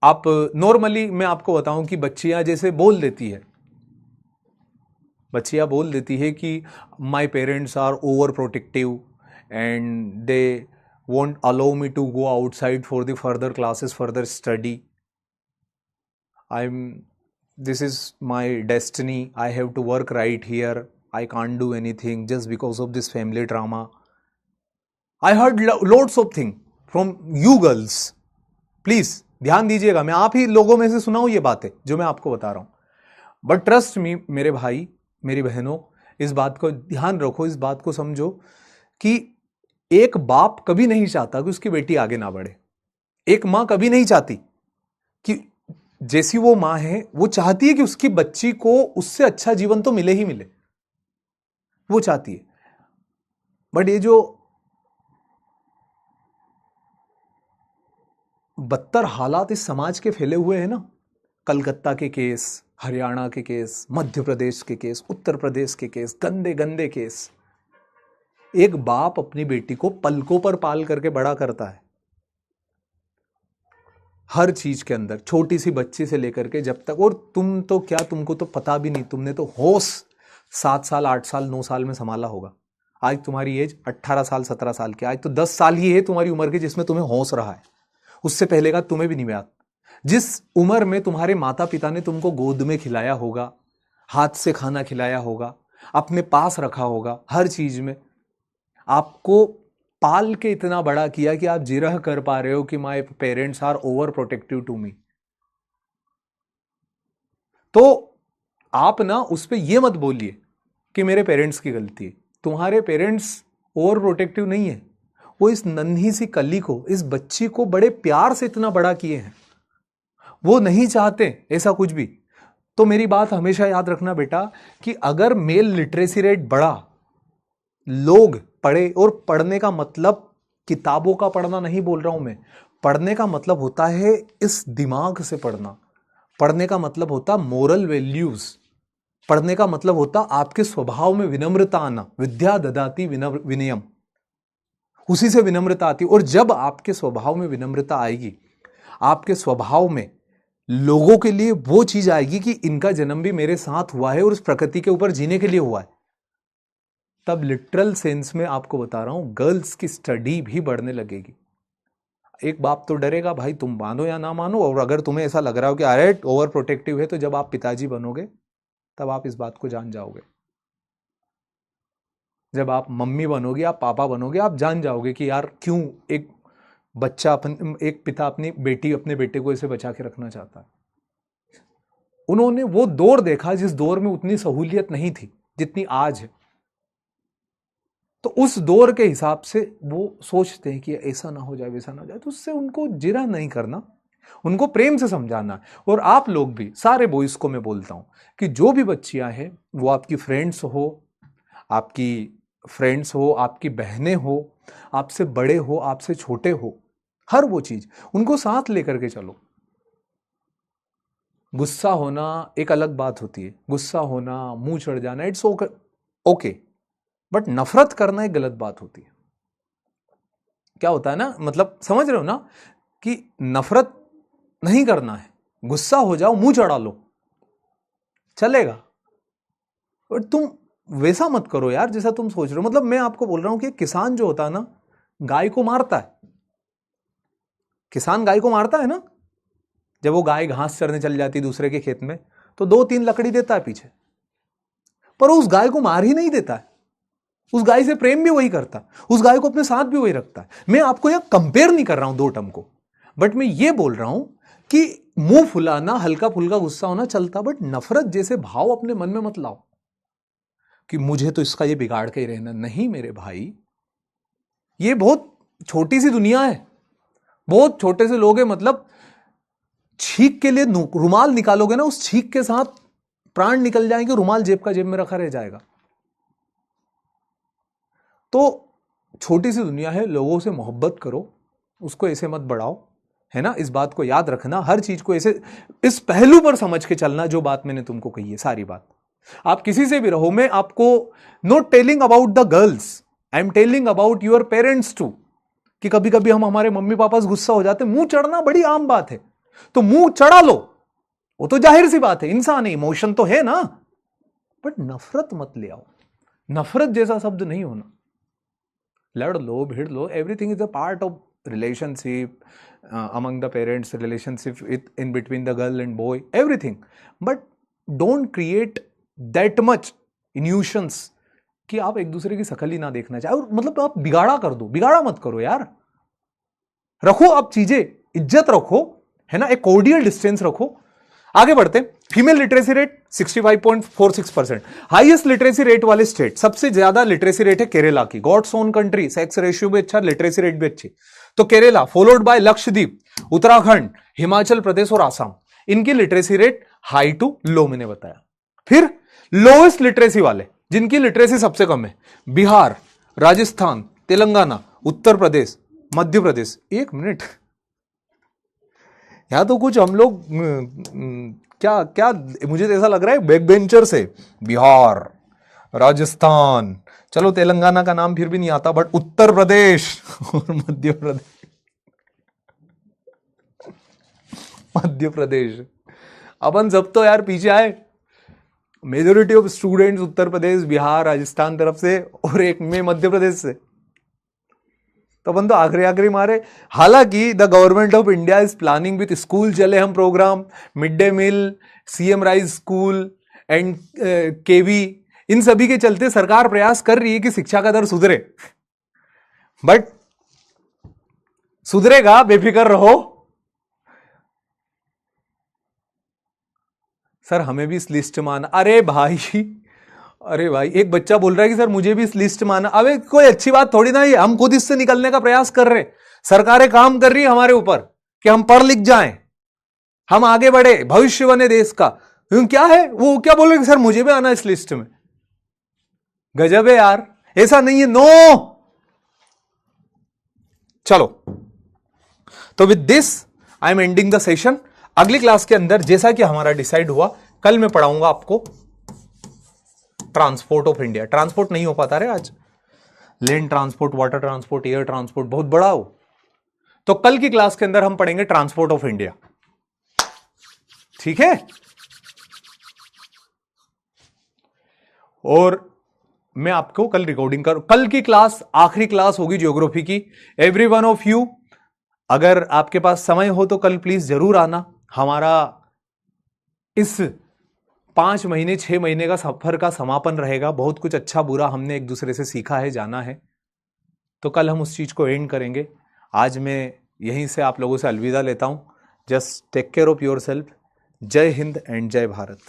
A: आप नॉर्मली मैं आपको बताऊं कि बच्चियां जैसे बोल देती है, बच्चियां बोल देती है कि my parents are over protective and they won't allow me to go outside for the further classes, further study. This is my destiny. I have to work right here. I can't do anything just because of this family drama. I heard lots of things from you girls. Please ध्यान दीजिएगा, मैं आप ही लोगों में से सुना हूं ये बातें जो मैं आपको बता रहा हूं। बट ट्रस्ट मी मेरे भाई मेरी बहनों, इस बात को ध्यान रखो, इस बात को समझो कि एक बाप कभी नहीं चाहता कि उसकी बेटी आगे ना बढ़े। एक मां कभी नहीं चाहती कि जैसी वो मां है वो चाहती है कि उसकी बच्ची को उससे अच्छा जीवन तो मिले ही मिले, वो चाहती है। बट ये जो बदतर हालात इस समाज के फैले हुए हैं ना, कलकत्ता के केस, हरियाणा के केस, मध्य प्रदेश के केस, उत्तर प्रदेश के केस, गंदे गंदे केस। एक बाप अपनी बेटी को पलकों पर पाल करके बड़ा करता है, हर चीज के अंदर, छोटी सी बच्ची से लेकर के जब तक। और तुम तो क्या, तुमको तो पता भी नहीं, तुमने तो होश 7 साल 8 साल 9 साल में संभाला होगा। आज तुम्हारी एज 18 साल 17 साल की, आज तो 10 साल ही है तुम्हारी उम्र की जिसमें तुम्हें होश रहा है, उससे पहले का तुम्हें भी नहीं याद। जिस उम्र में तुम्हारे माता पिता ने तुमको गोद में खिलाया होगा, हाथ से खाना खिलाया होगा, अपने पास रखा होगा, हर चीज में आपको पाल के इतना बड़ा किया कि आप जिरह कर पा रहे हो कि my parents are over protective to me. तो आप ना उस पर यह मत बोलिए कि मेरे पेरेंट्स की गलती है। तुम्हारे पेरेंट्स ओवर प्रोटेक्टिव नहीं है, वो इस नन्ही सी कली को, इस बच्ची को बड़े प्यार से इतना बड़ा किए हैं, वो नहीं चाहते ऐसा कुछ भी। तो मेरी बात हमेशा याद रखना बेटा कि अगर मेल लिटरेसी रेट बढ़ा, लोग पढ़े, और पढ़ने का मतलब किताबों का पढ़ना नहीं बोल रहा हूं मैं, पढ़ने का मतलब होता है इस दिमाग से पढ़ना, पढ़ने का मतलब होता मोरल वैल्यूज, पढ़ने का मतलब होता आपके स्वभाव में विनम्रता आना। विद्या ददाति विनयम, उसी से विनम्रता आती। और जब आपके स्वभाव में विनम्रता आएगी, आपके स्वभाव में लोगों के लिए वो चीज आएगी कि इनका जन्म भी मेरे साथ हुआ है और उस प्रकृति के ऊपर जीने के लिए हुआ है, तब लिटरल सेंस में आपको बता रहा हूं गर्ल्स की स्टडी भी बढ़ने लगेगी। एक बाप तो डरेगा, भाई तुम मानो या ना मानो, और अगर तुम्हें ऐसा लग रहा हो कि अरे ओवर प्रोटेक्टिव है, तो जब आप पिताजी बनोगे तब आप इस बात को जान जाओगे। जब आप मम्मी बनोगे, आप पापा बनोगे, आप जान जाओगे कि यार क्यों एक बच्चा एक पिता अपनी बेटी, अपने बेटे को ऐसे बचा के रखना चाहता है। उन्होंने वो दौर देखा जिस दौर में उतनी सहूलियत नहीं थी जितनी आज है, तो उस दौर के हिसाब से वो सोचते हैं कि ऐसा ना हो जाए, वैसा ना हो जाए, तो उससे उनको जिरा नहीं करना, उनको प्रेम से समझाना। और आप लोग भी, सारे बॉयज को मैं बोलता हूं कि जो भी बच्चियां हैं, वो आपकी फ्रेंड्स हो, आपकी बहनें हो, आपसे बड़े हो, आपसे छोटे हो, हर वो चीज उनको साथ लेकर के चलो। गुस्सा होना एक अलग बात होती है, गुस्सा होना, मुंह चढ़ जाना, इट्स ओके, बट नफरत करना एक गलत बात होती है। क्या होता है ना, मतलब समझ रहे हो ना, कि नफरत नहीं करना है, गुस्सा हो जाओ, मुंह चढ़ा लो, चलेगा, बट तुम वैसा मत करो यार जैसा तुम सोच रहे हो। मतलब मैं आपको बोल रहा हूं कि किसान जो होता है ना, गाय को मारता है, किसान गाय को मारता है ना, जब वो गाय घास चरने चल जाती है दूसरे के खेत में, तो 2-3 लकड़ी देता है पीछे, पर उस गाय को मार ही नहीं देता है, उस गाय से प्रेम भी वही करता है, उस गाय को अपने साथ भी वही रखता है। मैं आपको यहां कंपेयर नहीं कर रहा हूं दो टर्म को, बट मैं ये बोल रहा हूं कि मुंह फुलाना, हल्का फुल्का गुस्सा होना चलता, बट नफरत जैसे भाव अपने मन में मत लाओ कि मुझे तो इसका ये बिगाड़ के ही रहना। नहीं मेरे भाई, ये बहुत छोटी सी दुनिया है, बहुत छोटे से लोग हैं। मतलब छींक के लिए रुमाल निकालोगे ना, उस छींक के साथ प्राण निकल जाएंगे, रुमाल जेब में रखा रह जाएगा। तो छोटी सी दुनिया है, लोगों से मोहब्बत करो, उसको ऐसे मत बढ़ाओ, है ना। इस बात को याद रखना, हर चीज को ऐसे इस पहलू पर समझ के चलना जो बात मैंने तुमको कही है, सारी बात। आप किसी से भी रहो, मैं आपको not telling about the girls, I am telling about your parents too, कि कभी कभी हम हमारे मम्मी पापा से गुस्सा हो जाते, मुंह चढ़ना बड़ी आम बात है, तो मुंह चढ़ा लो, वो तो जाहिर सी बात है, इंसान है, इमोशन तो है ना, बट नफरत मत ले आओ। नफरत जैसा शब्द नहीं होना। लड़ लो, भिड़ लो, everything is a part of relationship among the parents, relationship in between the girl and boy, everything, but don't create that much innuendos कि आप एक दूसरे की शकल ही ना देखना चाहे, और मतलब आप बिगाड़ा कर दो। बिगाड़ा मत करो यार, रखो आप चीजें, इज्जत रखो, है ना, एक कोर्डियल डिस्टेंस रखो। आगे बढ़ते हैं। Female literacy rate 65.46%, highest literacy rate वाले स्टेट, सबसे ज्यादा लिटरेसी रेट है केरला की, god's own country, sex ratio भी अच्छा, लिटरेसी रेट भी अच्छी, तो केरला, फॉलोड बाय लक्षद्वीप, उत्तराखंड, हिमाचल प्रदेश और आसाम, इनकी literacy rate high to low मैंने बताया। फिर लोएस्ट लिटरेसी वाले, जिनकी लिटरेसी सबसे कम है, बिहार, राजस्थान, तेलंगाना, उत्तर प्रदेश, मध्य प्रदेश। एक मिनट, यहां तो कुछ हम लोग क्या क्या, मुझे तो ऐसा लग रहा है बैक बेंचर से, बिहार, राजस्थान, चलो तेलंगाना का नाम फिर भी नहीं आता, बट उत्तर प्रदेश और मध्य प्रदेश, मध्य प्रदेश, अपन सब तो यार पीछे आए। मेजोरिटी ऑफ स्टूडेंट्स उत्तर प्रदेश, बिहार, राजस्थान तरफ से, और एक में मध्य प्रदेश से, तो अपन तो आखिरी मारे। हालांकि the government of India is planning with school चले हम program, mid day meal, CM rise school and KV, इन सभी के चलते सरकार प्रयास कर रही है कि शिक्षा का दर सुधरे, बट सुधरेगा, बेफिक्र रहो। सर हमें भी इस लिस्ट में आना, अरे भाई, अरे भाई, एक बच्चा बोल रहा है कि सर मुझे भी इस लिस्ट में आना। अबे कोई अच्छी बात थोड़ी ना, ये हम खुद इससे निकलने का प्रयास कर रहे, सरकारें काम कर रही है हमारे ऊपर कि हम पढ़ लिख जाएं, हम आगे बढ़े, भविष्य बने देश का। क्या है वो, क्या बोल रहे सर मुझे भी आना इस लिस्ट में। गजब है यार, ऐसा नहीं है, नो। चलो, तो with this I am ending the session. अगली क्लास के अंदर जैसा कि हमारा डिसाइड हुआ, कल मैं पढ़ाऊंगा आपको ट्रांसपोर्ट ऑफ इंडिया। ट्रांसपोर्ट नहीं हो पाता रे आज, land transport, water transport, air transport बहुत बड़ा हो, तो कल की क्लास के अंदर हम पढ़ेंगे ट्रांसपोर्ट ऑफ इंडिया, ठीक है। और मैं आपको कल रिकॉर्डिंग करूं, कल की क्लास आखिरी क्लास होगी ज्योग्राफी की। एवरी वन ऑफ यू, अगर आपके पास समय हो तो कल प्लीज जरूर आना। हमारा इस 5 महीने 6 महीने का सफर का समापन रहेगा, बहुत कुछ अच्छा बुरा हमने एक दूसरे से सीखा है, जाना है, तो कल हम उस चीज को एंड करेंगे। आज मैं यहीं से आप लोगों से अलविदा लेता हूं। Just take care of your self. Jai Hind and जय भारत।